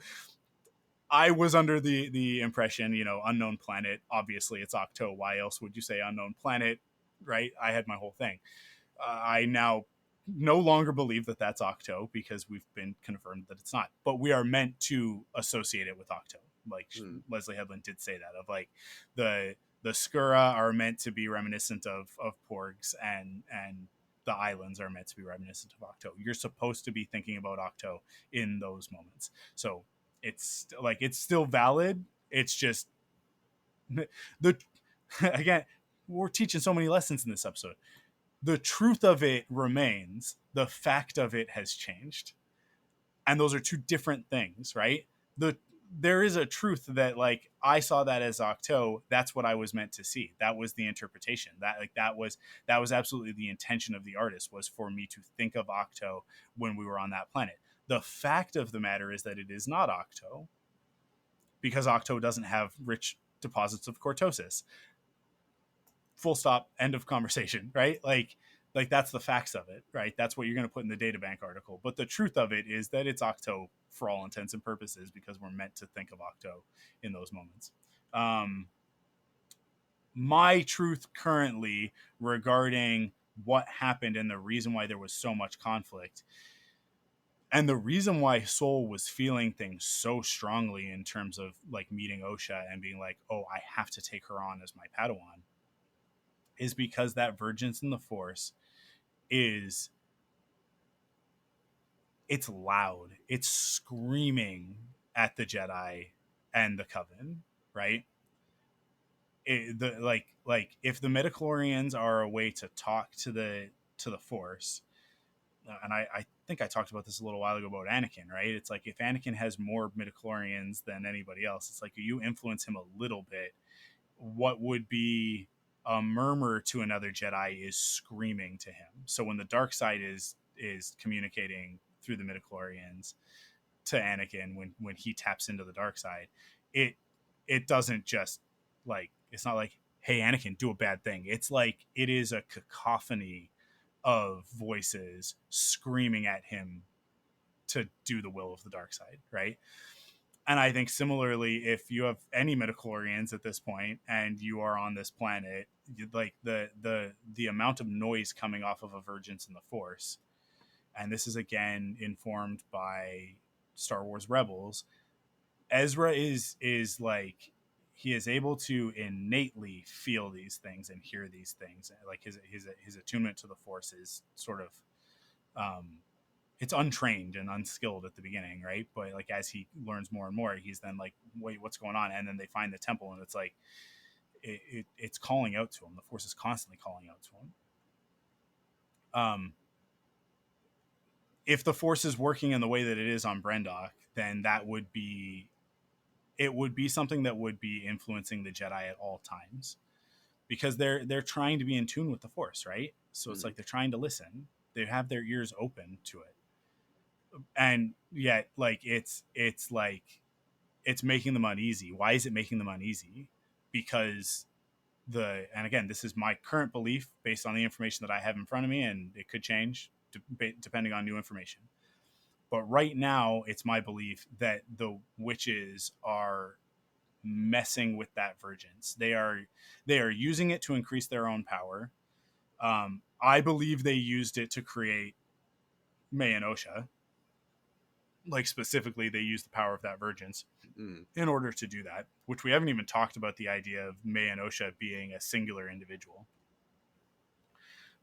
I was under the impression, unknown planet. Obviously, it's Octo. Why else would you say unknown planet, right? I had my whole thing. I now no longer believe that that's Octo because we've been confirmed that it's not. But we are meant to associate it with Octo. Like Leslie Headland did say that, of like the Skura are meant to be reminiscent of Porgs, and the islands are meant to be reminiscent of Octo. You're supposed to be thinking about Octo in those moments. So it's still valid. It's just the again, we're teaching so many lessons in this episode. The truth of it remains. The fact of it has changed, and those are two different things, right? There is a truth that, like, I saw that as Octo. That's what I was meant to see. That was the interpretation. That was absolutely the intention of the artist, was for me to think of Octo when we were on that planet. The fact of the matter is that it is not Octo, because Octo doesn't have rich deposits of cortosis. Full stop. End of conversation, right? Like that's the facts of it, right? That's what you're going to put in the databank article. But the truth of it is that it's Octo for all intents and purposes, because we're meant to think of Octo in those moments. My truth currently regarding what happened and the reason why there was so much conflict, and the reason why Soul was feeling things so strongly in terms of like meeting Osha and being like, oh, I have to take her on as my Padawan, is because that vergence in the Force it's loud. It's screaming at the Jedi and the Coven, right? If the midichlorians are a way to talk to the Force, and I think I talked about this a little while ago about Anakin, right? It's like, if Anakin has more midichlorians than anybody else, it's like, you influence him a little bit, what would be a murmur to another Jedi is screaming to him. So when the dark side is communicating through the midichlorians to Anakin, when he taps into the dark side, it doesn't just, like, it's not like, hey Anakin, do a bad thing. It's like, it is a cacophony of voices screaming at him to do the will of the dark side, right? And I think similarly, if you have any midichlorians at this point and you are on this planet, like the amount of noise coming off of a vergence in the Force, and this is again informed by Star Wars Rebels, Ezra is like, he is able to innately feel these things and hear these things. Like his attunement to the Force is sort of it's untrained and unskilled at the beginning, right? But like, as he learns more and more, he's then like, wait, what's going on? And then they find the temple, and it's like it's calling out to him. The Force is constantly calling out to him. If the Force is working in the way that it is on Brendok, then it would be something that would be influencing the Jedi at all times, because they're trying to be in tune with the Force, right? So it's like, they're trying to listen. They have their ears open to it. And yet, like, it's like, it's making them uneasy. Why is it making them uneasy? Because and again, this is my current belief based on the information that I have in front of me, and it could change depending on new information. But right now, it's my belief that the witches are messing with that vergence. They are using it to increase their own power. I believe they used it to create May and Osha. like specifically they use the power of that Vergence Mm. in order to do that, which we haven't even talked about the idea of May and Osha being a singular individual.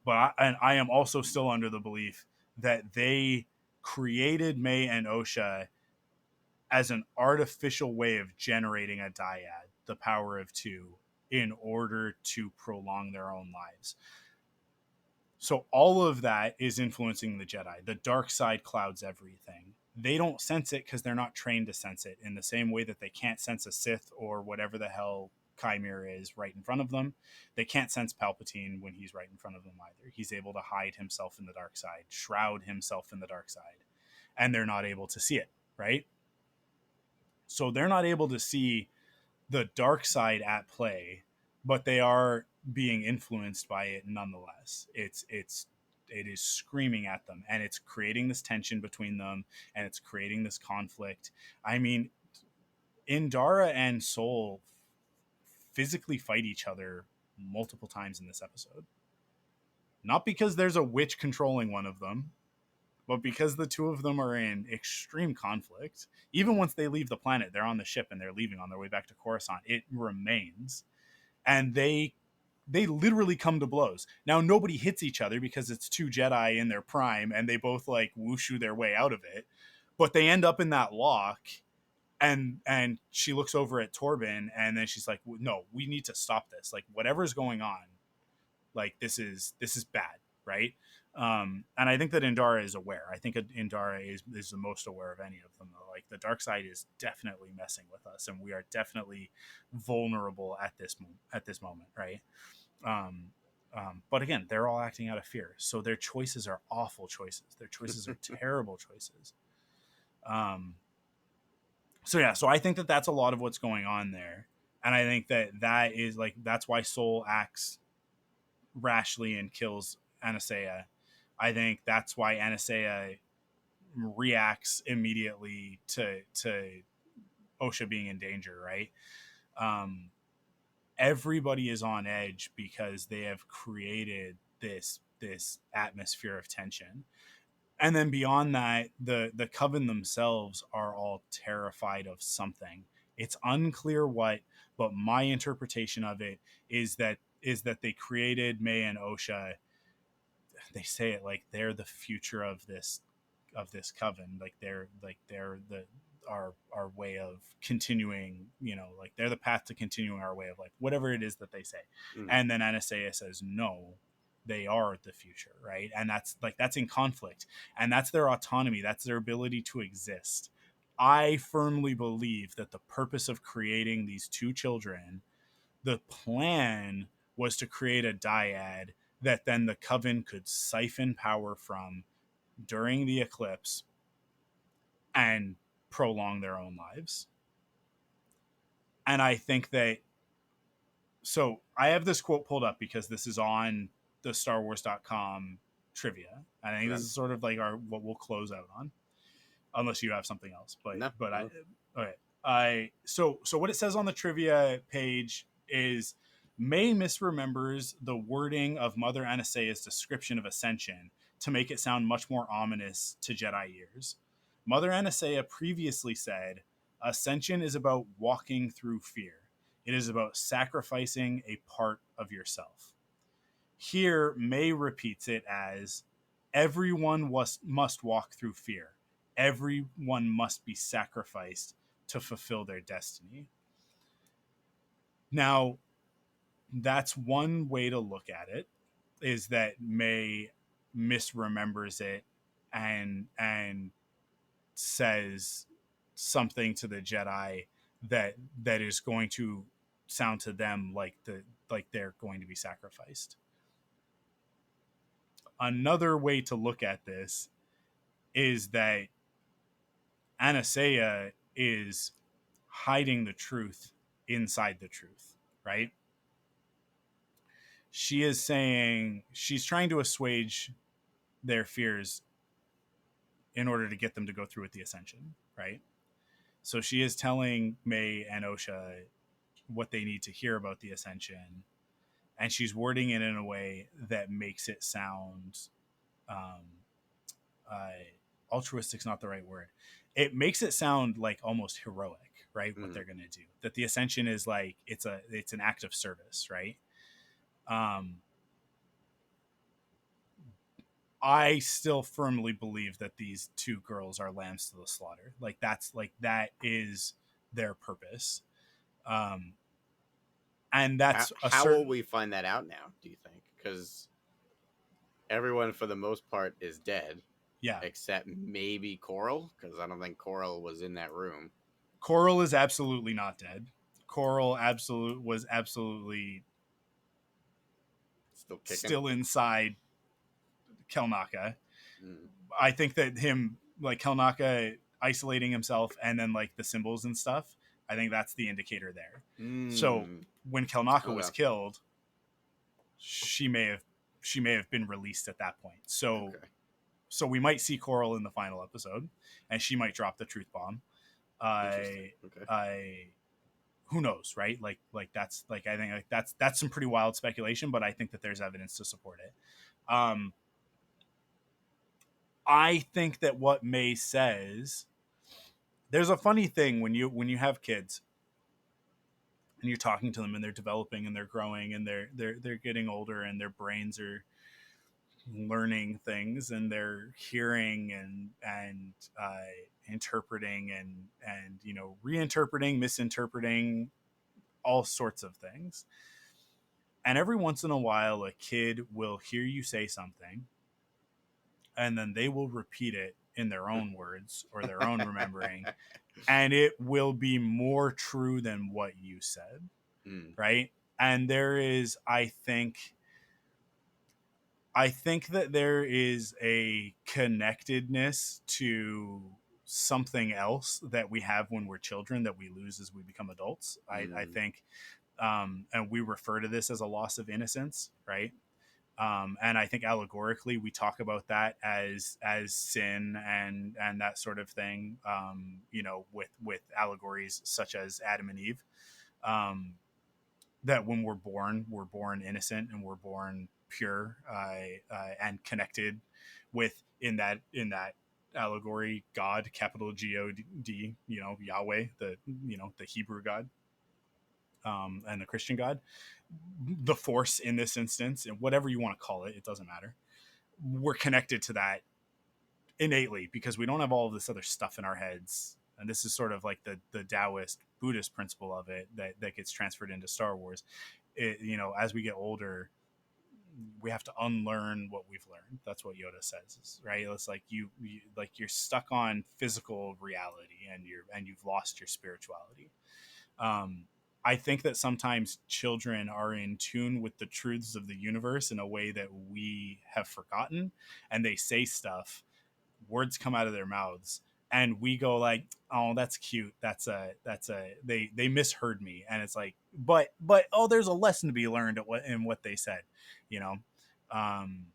But I am also still under the belief that they created May and Osha as an artificial way of generating a dyad, the power of two, in order to prolong their own lives. So all of that is influencing the Jedi. The dark side clouds everything. They don't sense it because they're not trained to sense it, in the same way that they can't sense a Sith or whatever the hell Chimera is right in front of them. They can't sense Palpatine when he's right in front of them either. He's able to hide himself in the dark side, shroud himself in the dark side, and they're not able to see it, right? So they're not able to see the dark side at play, but they are being influenced by it nonetheless. It is screaming at them, and it's creating this tension between them, and it's creating this conflict. I mean, Indara and Soul physically fight each other multiple times in this episode. Not because there's a witch controlling one of them, but because the two of them are in extreme conflict. Even once they leave the planet, they're on the ship and they're leaving on their way back to Coruscant, it remains. And they literally come to blows. Now, nobody hits each other because it's two Jedi in their prime and they both like wushu their way out of it, but they end up in that lock. And she looks over at Torben, and then she's like, no, we need to stop this. Like, whatever's going on, like this is bad, right? And I think that Indara is aware. I think Indara is the most aware of any of them. Like, the dark side is definitely messing with us, and we are definitely vulnerable at this moment, right? But again, they're all acting out of fear, so their choices are awful choices. Their choices are terrible choices. So yeah, so I think that that's a lot of what's going on there, and I think that is like that's why Soul acts rashly and kills Anastasia. I think that's why Anastasia reacts immediately to Osha being in danger, right? Everybody is on edge because they have created this atmosphere of tension. And then beyond that, the coven themselves are all terrified of something. It's unclear what, but my interpretation of it is that they created May and Osha. They say it like they're the future of this coven. Like they're the our way of continuing, like they're the path to continuing our way of life, whatever it is that they say. And then Anastasia says no, they are the future, right? And that's in conflict, and that's their autonomy, that's their ability to exist. I firmly believe that the purpose of creating these two children, the plan was to create a dyad that then the coven could siphon power from during the eclipse and prolong their own lives. And I think that, so I have this quote pulled up because this is on the StarWars.com trivia. I think this is sort of like what we'll close out on, unless you have something else. So what it says on the trivia page is May misremembers the wording of Mother Anastasia's description of ascension to make it sound much more ominous to Jedi ears. Mother Anastasia previously said, ascension is about walking through fear. It is about sacrificing a part of yourself. Here, May repeats it as, everyone must walk through fear. Everyone must be sacrificed to fulfill their destiny. Now, that's one way to look at it, is that May misremembers it and says something to the Jedi that is going to sound to them like they're going to be sacrificed. Another way to look at this is that Anastasia is hiding the truth inside the truth, right? She is saying, she's trying to assuage their fears in order to get them to go through with the ascension, right? So she is telling May and Osha what they need to hear about the ascension, and she's wording it in a way that makes it sound altruistic's not the right word. it makes it sound like almost heroic, right? What Mm. they're going to do, that the ascension is like, it's an act of service, right? I still firmly believe that these two girls are lambs to the slaughter. Like that is their purpose. Um, and that's a How will certain, we find that out now, do you think? Because everyone, for the most part, is dead, yeah. except maybe Coral, because I don't think Coral was in that room. Coral is absolutely not dead. Coral was absolutely Still kicking. still inside Kelnaka. Mm. I think that him, like Kelnaka isolating himself and then like the symbols and stuff, I think that's the indicator there. So Mm. when Kelnaka was Okay. killed, she may have been released at that point. So Okay. we might see Coral in the final episode, and she might drop the truth bomb. Interesting. I Okay. I who knows, right? Like that's like, I think like that's some pretty wild speculation, but I think that there's evidence to support it. I think that what May says, there's a funny thing when you have kids and you're talking to them and they're developing and they're growing and they're getting older and their brains are learning things and they're hearing and interpreting and reinterpreting, misinterpreting, all sorts of things. And every once in a while a kid will hear you say something and then they will repeat it in their own words or their own remembering, and it will be more true than what you said. Mm. Right? And there is, I think that there is a connectedness to something else that we have when we're children that we lose as we become adults. I Mm. think, and we refer to this as a loss of innocence, right? And I think allegorically we talk about that as sin and that sort of thing. With allegories such as Adam and Eve. That when we're born innocent and we're born pure, and connected with, in that allegory, God, capital God, Yahweh, the Hebrew God, and the Christian God, the Force in this instance, and whatever you want to call it, it doesn't matter. We're connected to that innately because we don't have all of this other stuff in our heads. And this is sort of like the Taoist Buddhist principle of it that gets transferred into Star Wars. As we get older, we have to unlearn what we've learned. That's what Yoda says, right? It's like you're stuck on physical reality and you've lost your spirituality. I think that sometimes children are in tune with the truths of the universe in a way that we have forgotten, and they say stuff, words come out of their mouths, and we go like, oh, that's cute, they misheard me, and it's like, but oh, there's a lesson to be learned in what they said, you know. um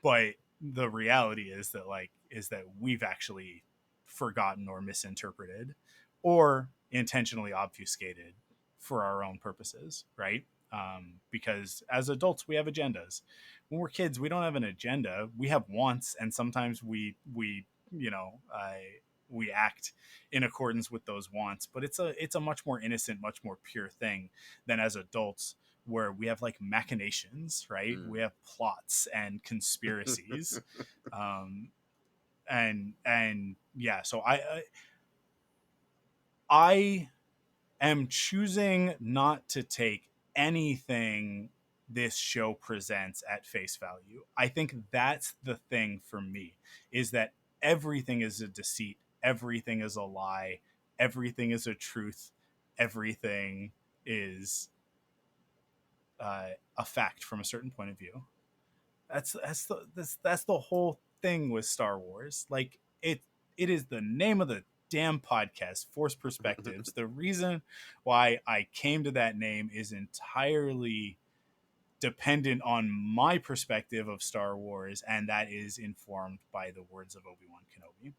but the reality is that we've actually forgotten or misinterpreted or intentionally obfuscated for our own purposes, right? Because as adults we have agendas. When we're kids we don't have an agenda. We have wants, and sometimes we you know we act in accordance with those wants, but it's a much more innocent, much more pure thing than as adults, where we have like machinations, right? Mm. We have plots and conspiracies. And yeah, so I am choosing not to take anything this show presents at face value. I think that's the thing for me, is that everything is a deceit, everything is a lie, everything is a truth, everything is a fact from a certain point of view. That's the whole thing with Star Wars. Like it is the name of the damn podcast, Force Perspectives. The reason why I came to that name is entirely dependent on my perspective of Star Wars, and that is informed by the words of Obi-Wan Kenobi,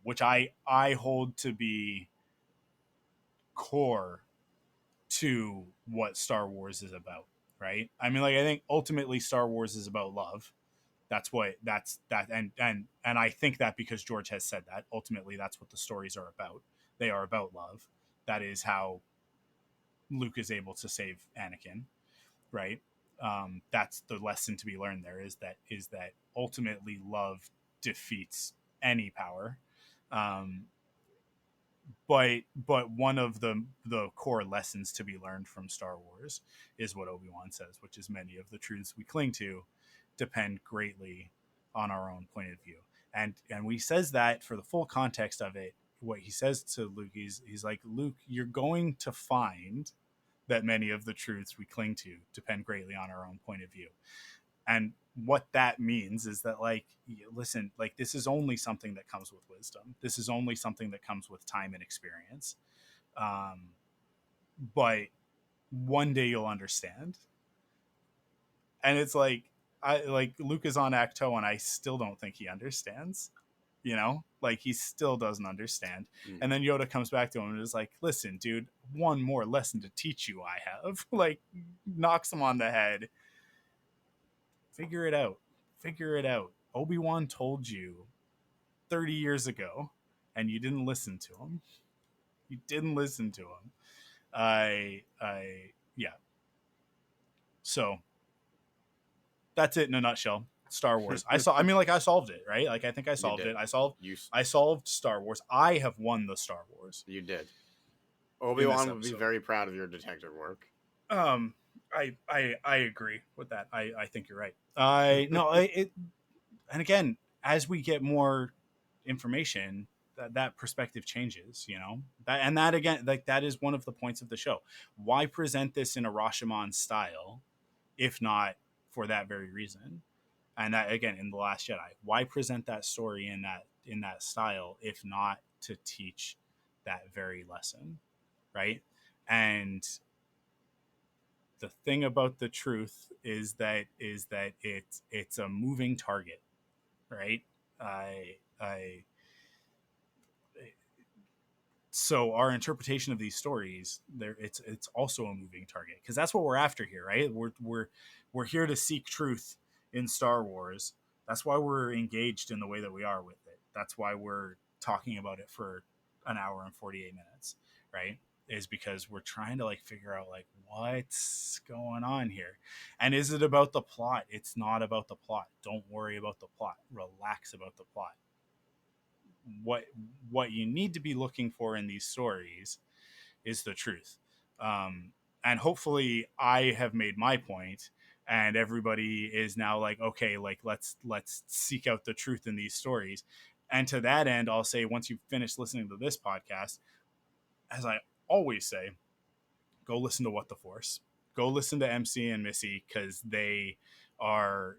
which I hold to be core to what Star Wars is about, right? I mean, like, I think ultimately Star Wars is about love. That's and I think that because George has said that, ultimately that's what the stories are about. They are about love. That is how Luke is able to save Anakin, right? That's the lesson to be learned there, is that ultimately love defeats any power. Um, but one of the core lessons to be learned from Star Wars is what Obi-Wan says, which is many of the truths we cling to depend greatly on our own point of view. And when he says that, for the full context of it, what he says to Luke, he's like, Luke, you're going to find that many of the truths we cling to depend greatly on our own point of view. And what that means is that, like, listen, like, this is only something that comes with wisdom. This is only something that comes with time and experience. But one day you'll understand. And it's like, Luke is on Acto, and I still don't think he understands. Like, he still doesn't understand. And then Yoda comes back to him and is like, listen, dude, one more lesson to teach you I have. Like, knocks him on the head. Figure it out. Obi-Wan told you 30 years ago, and you didn't listen to him. Yeah. So that's it in a nutshell. Star Wars. I solved it, right? Like, I think I solved it. I solved Star Wars. I have won the Star Wars. You did. Obi-Wan would be very proud of your detective work. I agree with that. I think you're right. And again, as we get more information, that perspective changes, that again, like, that is one of the points of the show. Why present this in a Rashomon style if not for that very reason? And that, again, in The Last Jedi, why present that story in that style if not to teach that very lesson, right? And the thing about the truth is that it's a moving target, right? I So our interpretation of these stories, it's also a moving target, because that's what we're after here, right? We're here to seek truth in Star Wars. That's why we're engaged in the way that we are with it. That's why we're talking about it for an hour and 48 minutes, right? Is because we're trying to, like, figure out, like, what's going on here. And is it about the plot? It's not about the plot. Don't worry about the plot. Relax about the plot. What you need to be looking for in these stories is the truth. And hopefully I have made my point, and everybody is now like, okay, like, let's seek out the truth in these stories. And to that end, I'll say, once you've finished listening to this podcast, as I always say, go listen to What the Force. Go listen to MC and Missy, because they are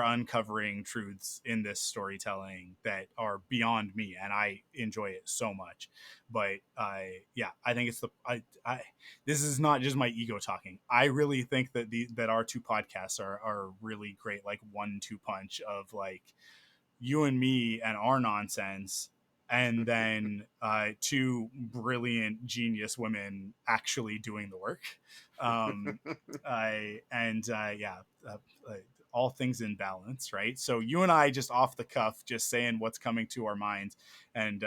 uncovering truths in this storytelling that are beyond me, and I enjoy it so much. But I think it's this is not just my ego talking. I really think that our two podcasts are really great, like 1-2 punch of, like, you and me and our nonsense, and then two brilliant genius women actually doing the work. All things in balance, right? So you and I, just off the cuff, just saying what's coming to our minds, and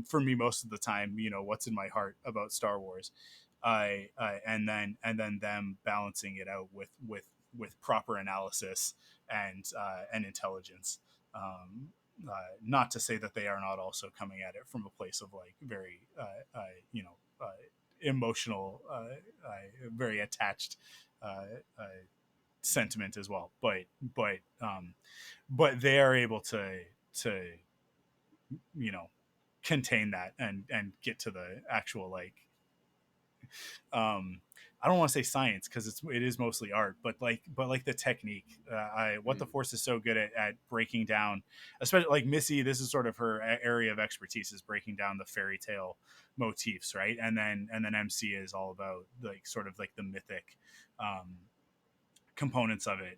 for me, most of the time, what's in my heart about Star Wars. And then them balancing it out with proper analysis and intelligence. Not to say that they are not also coming at it from a place of, like, very emotional, very attached sentiment as well, but they are able to contain that and get to the actual, like, I don't want to say science, because it is mostly art, but like the technique. What the Force is so good at breaking down, especially, like, Missy. This is sort of her area of expertise, is breaking down the fairy tale motifs, right? And then MC is all about, like, sort of like the mythic components of it,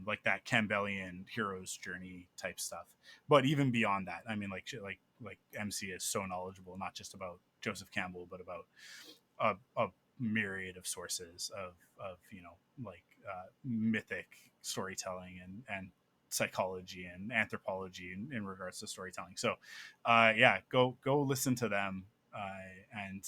like that Campbellian hero's journey type stuff. But even beyond that, I mean, like MC is so knowledgeable, not just about Joseph Campbell, but about a myriad of sources of mythic storytelling and psychology and anthropology in regards to storytelling. So go listen to them and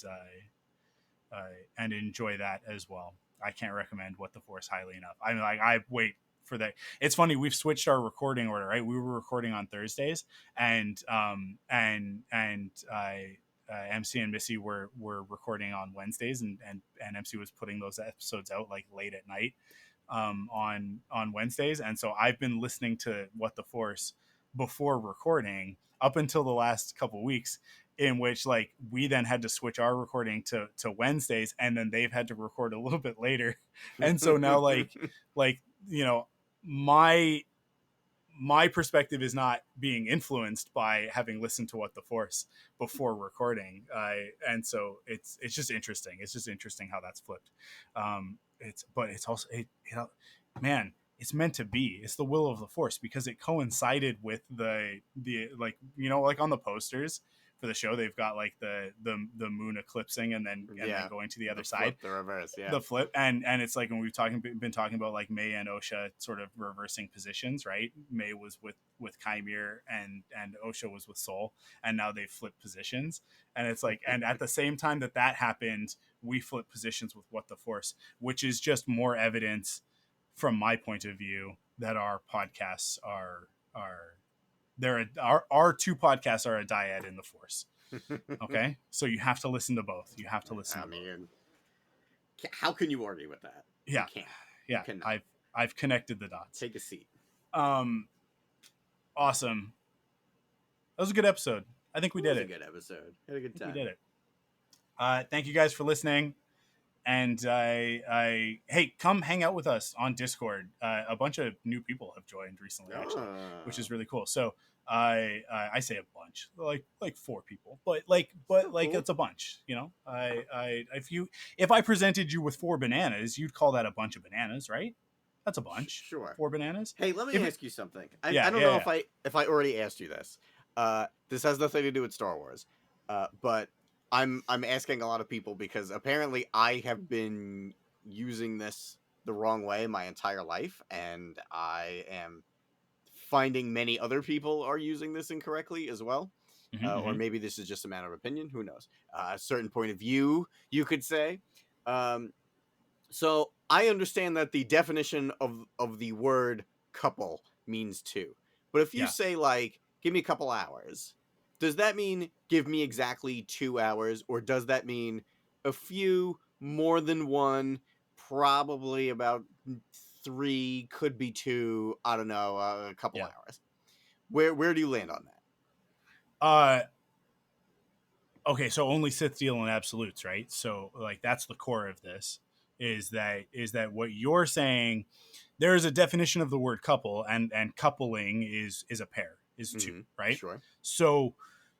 enjoy that as well. I can't recommend What the Force highly enough. I mean, like, I wait for that. It's funny, we've switched our recording order, right? We were recording on Thursdays, and MC and Missy were recording on Wednesdays, and MC was putting those episodes out like late at night on Wednesdays, and so I've been listening to What the Force before recording up until the last couple weeks, in which like we then had to switch our recording to Wednesdays, and then they've had to record a little bit later, and so now like you know, my perspective is not being influenced by having listened to What the Force before recording, and so it's just interesting. It's just interesting how that's flipped. It's also man, it's meant to be. It's the will of the Force, because it coincided with the like, you know, like on the posters for the show, they've got like the moon eclipsing and then going to the other side, the reverse, the flip, and it's like when we've been talking about like May and Osha sort of reversing positions, right? May was with Chimere and Osha was with Soul, and now they've flipped positions, and it's like, and at the same time that happened, we flipped positions with What the Force, which is just more evidence from my point of view that our podcasts are our two podcasts are a dyad in the Force. Okay, so you have to listen to both. You have to listen. How can you argue with that? Yeah, you can't. Yeah, I've connected the dots. Take a seat. Awesome. That was a good episode. I think we did it. It was a good episode. Had a good time. We did it. Thank you guys for listening. And hey, come hang out with us on Discord. A bunch of new people have joined recently, actually, which is really cool. So I say a bunch, like 4 people, but cool. It's a bunch, you know. If I presented you with 4 bananas, you'd call that a bunch of bananas, right? That's a bunch. Sure. 4 bananas. Hey, let me ask you something. I don't know if I already asked you this. This has nothing to do with Star Wars, but I'm asking a lot of people because apparently I have been using this the wrong way my entire life, and I am finding many other people are using this incorrectly as well. Or maybe this is just a matter of opinion. Who knows? A certain point of view, you could say. So I understand that the definition of the word couple means 2. But if you say, like, give me a couple hours, does that mean give me exactly 2 hours? Or does that mean a few, more than 1, probably about 3, could be 2, I don't know, a couple hours? Where do you land on that? Okay, so only Sith deal in absolutes, right? So like that's the core of this. Is that what you're saying? There is a definition of the word couple, and coupling is a pair, is 2, right? Sure.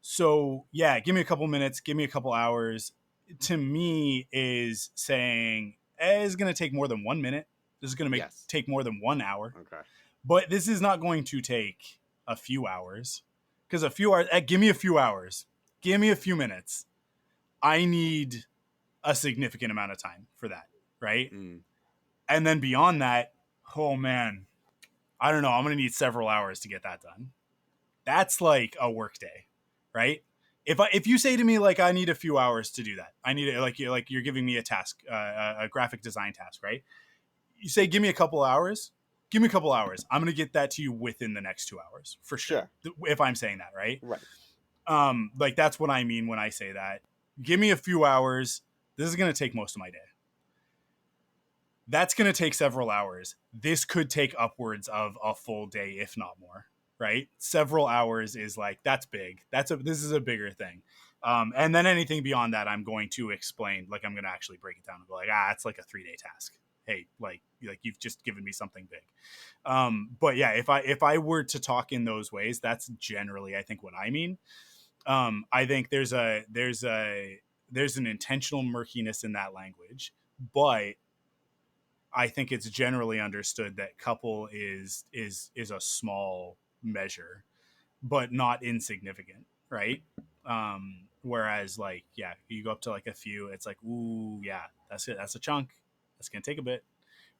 So yeah, give me a couple minutes, give me a couple hours. To me, is saying it's going to take more than 1 minute. This is going to take more than 1 hour. Okay. But this is not going to take a few hours, because a few hours. Give me a few hours. Give me a few minutes. I need a significant amount of time for that, right? And then beyond that, oh man, I don't know. I'm going to need several hours to get that done. That's like a work day, right? If you say to me like I need a few hours to do that, I need it, like you're giving me a task, a graphic design task, right? You say give me a couple hours. Give me a couple hours. I'm going to get that to you within the next 2 hours for sure. If I'm saying that, right? Right. Like that's what I mean when I say that. Give me a few hours. This is going to take most of my day. That's going to take several hours. This could take upwards of a full day, if not more, right? Several hours is like, that's big. This is a bigger thing. And then anything beyond that, I'm going to explain, like I'm going to actually break it down and go like, it's like a 3-day task. Hey, like you've just given me something big. But yeah, if I were to talk in those ways, that's generally, I think, what I mean. I think there's an intentional murkiness in that language, but I think it's generally understood that couple is a small measure, but not insignificant, right? Whereas like, yeah, you go up to like a few, it's like, ooh, yeah, that's it. That's a chunk. That's gonna take a bit,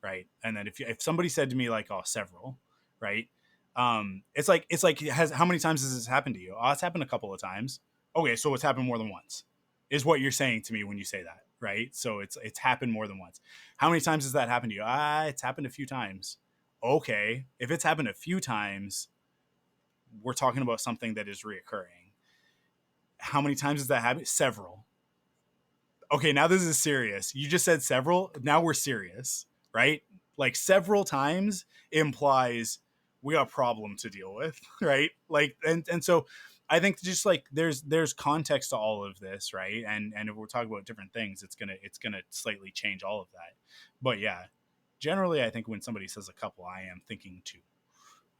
right? And then if somebody said to me like, oh, several, right? It's like how many times has this happened to you? Oh, it's happened a couple of times. Okay, so it's happened more than once, is what you're saying to me when you say that, right? So it's happened more than once. How many times has that happened to you? It's happened a few times. Okay, if it's happened a few times, we're talking about something that is reoccurring. How many times has that happened? Several. Okay, now this is serious. You just said several. Now we're serious, right? Like several times implies we got a problem to deal with, right? Like, and so I think just like there's context to all of this, right? And if we're talking about different things, it's gonna slightly change all of that. But yeah, generally, I think when somebody says a couple, I am thinking two.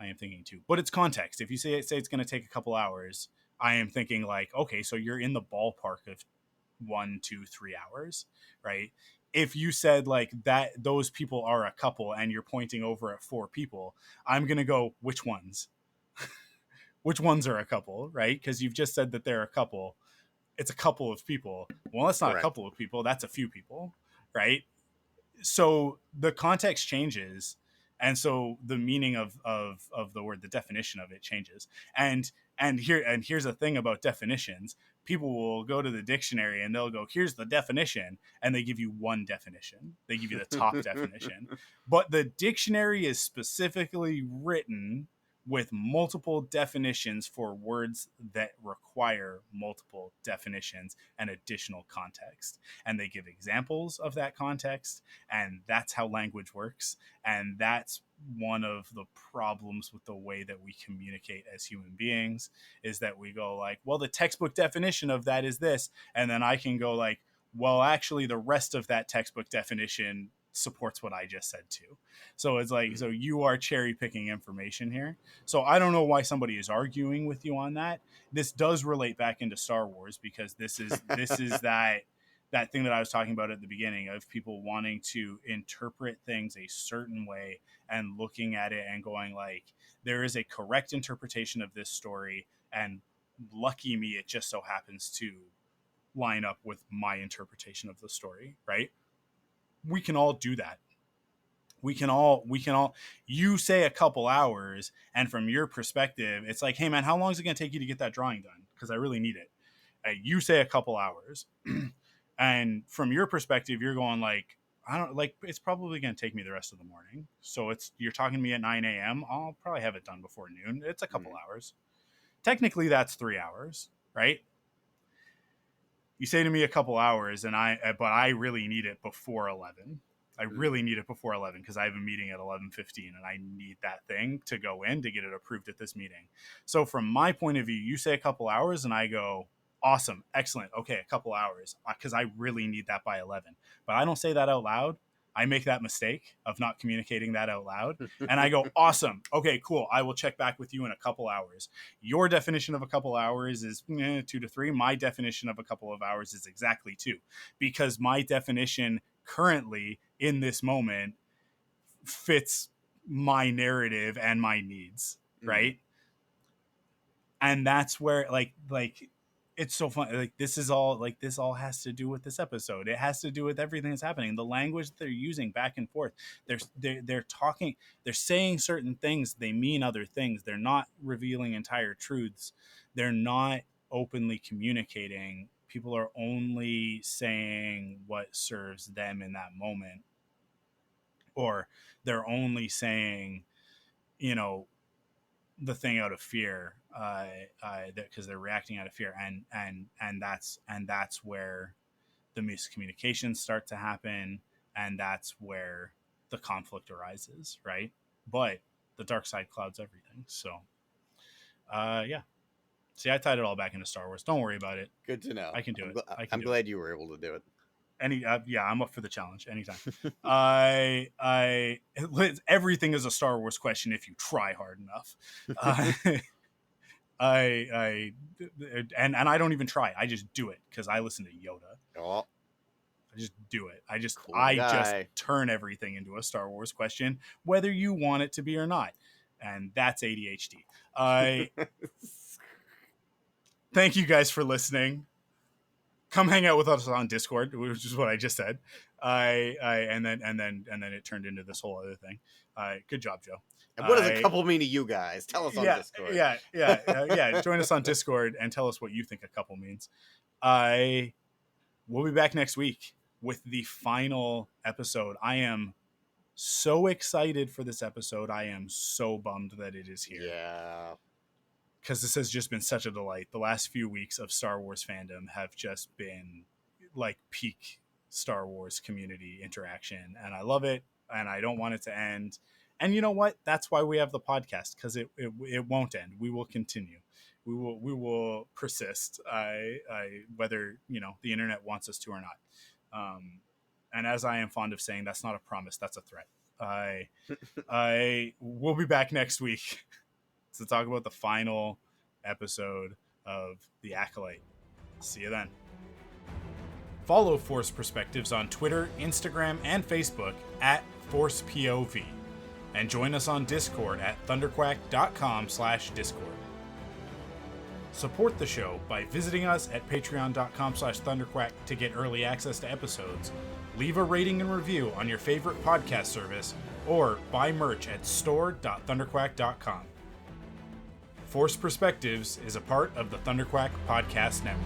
I am thinking two. But it's context. If you say it's going to take a couple hours, I am thinking like, okay, so you're in the ballpark of 1, 2, 3 hours, right? If you said like that, those people are a couple and you're pointing over at 4 people, I'm going to go, which ones? Which ones are a couple, right? Because you've just said that they're a couple. It's a couple of people. Well, that's not a Correct. couple of people. That's a few people, right? So the context changes, and so the meaning of the word, the definition of it changes. And here's the thing about definitions. People will go to the dictionary and they'll go, here's the definition, and they give you one definition. They give you the top definition. But the dictionary is specifically written with multiple definitions for words that require multiple definitions and additional context. And they give examples of that context, and that's how language works. And that's one of the problems with the way that we communicate as human beings, is that we go like, well, the textbook definition of that is this, and then I can go like, well, actually the rest of that textbook definition supports what I just said too. So it's like, so you are cherry picking information here. So I don't know why somebody is arguing with you on that. This does relate back into Star Wars, because this is that thing that I was talking about at the beginning, of people wanting to interpret things a certain way and looking at it and going like, there is a correct interpretation of this story, and lucky me, it just so happens to line up with my interpretation of the story, right? We can all do that. We can all you say a couple hours, and from your perspective it's like, hey man, how long is it going to take you to get that drawing done, because I really need it. You say a couple hours and from your perspective you're going like, I don't like, it's probably going to take me the rest of the morning. So you're talking to me at 9 a.m. I'll probably have it done before noon. It's a couple hours. Technically that's 3 hours, right? You say to me a couple hours, but I really need it before 11. I really need it before 11 because I have a meeting at 11:15 and I need that thing to go in to get it approved at this meeting. So from my point of view, you say a couple hours and I go, awesome, excellent, okay, a couple hours, because I really need that by 11. But I don't say that out loud. I make that mistake of not communicating that out loud. And I go, awesome, okay, cool, I will check back with you in a couple hours. Your definition of a couple hours is 2 to 3. My definition of a couple of hours is exactly 2, because my definition currently in this moment fits my narrative and my needs, right? And that's where like it's so fun. Like this all has to do with this episode. It has to do with everything that's happening. The language that they're using back and forth. They're talking. They're saying certain things. They mean other things. They're not revealing entire truths. They're not openly communicating. People are only saying what serves them in that moment, or they're only saying, the thing out of fear, because they're reacting out of fear, and that's where the miscommunications start to happen, and that's where the conflict arises, right? But the dark side clouds everything. So yeah, see, I tied it all back into Star Wars. Don't worry about it. Good to know. I can do it. I'm glad you were able to do it. Yeah, I'm up for the challenge anytime. Everything is a Star Wars question if you try hard enough. And I don't even try. I just do it because I listen to Yoda. Oh, I just do it. I just turn everything into a Star Wars question, whether you want it to be or not. And that's ADHD. Thank you guys for listening. come hang out with us on Discord, which is what I just said. And then it turned into this whole other thing. Good job, Joe. And what does a couple mean to you guys? Tell us on Discord. Yeah. Join us on Discord and tell us what you think a couple means. We'll be back next week with the final episode. I am so excited for this episode. I am so bummed that it is here. Yeah. Because this has just been such a delight. The last few weeks of Star Wars fandom have just been like peak Star Wars community interaction. And I love it. And I don't want it to end. And you know what? That's why we have the podcast, because it won't end. We will continue. We will persist. Whether the internet wants us to or not. And as I am fond of saying, that's not a promise. That's a threat. I will be back next week to talk about the final episode of The Acolyte. See you then. Follow Force Perspectives on Twitter, Instagram, and Facebook at ForcePOV. And join us on Discord at thunderquack.com/Discord. Support the show by visiting us at patreon.com/thunderquack to get early access to episodes, leave a rating and review on your favorite podcast service, or buy merch at store.thunderquack.com. Force Perspectives is a part of the ThunderQuack Podcast Network.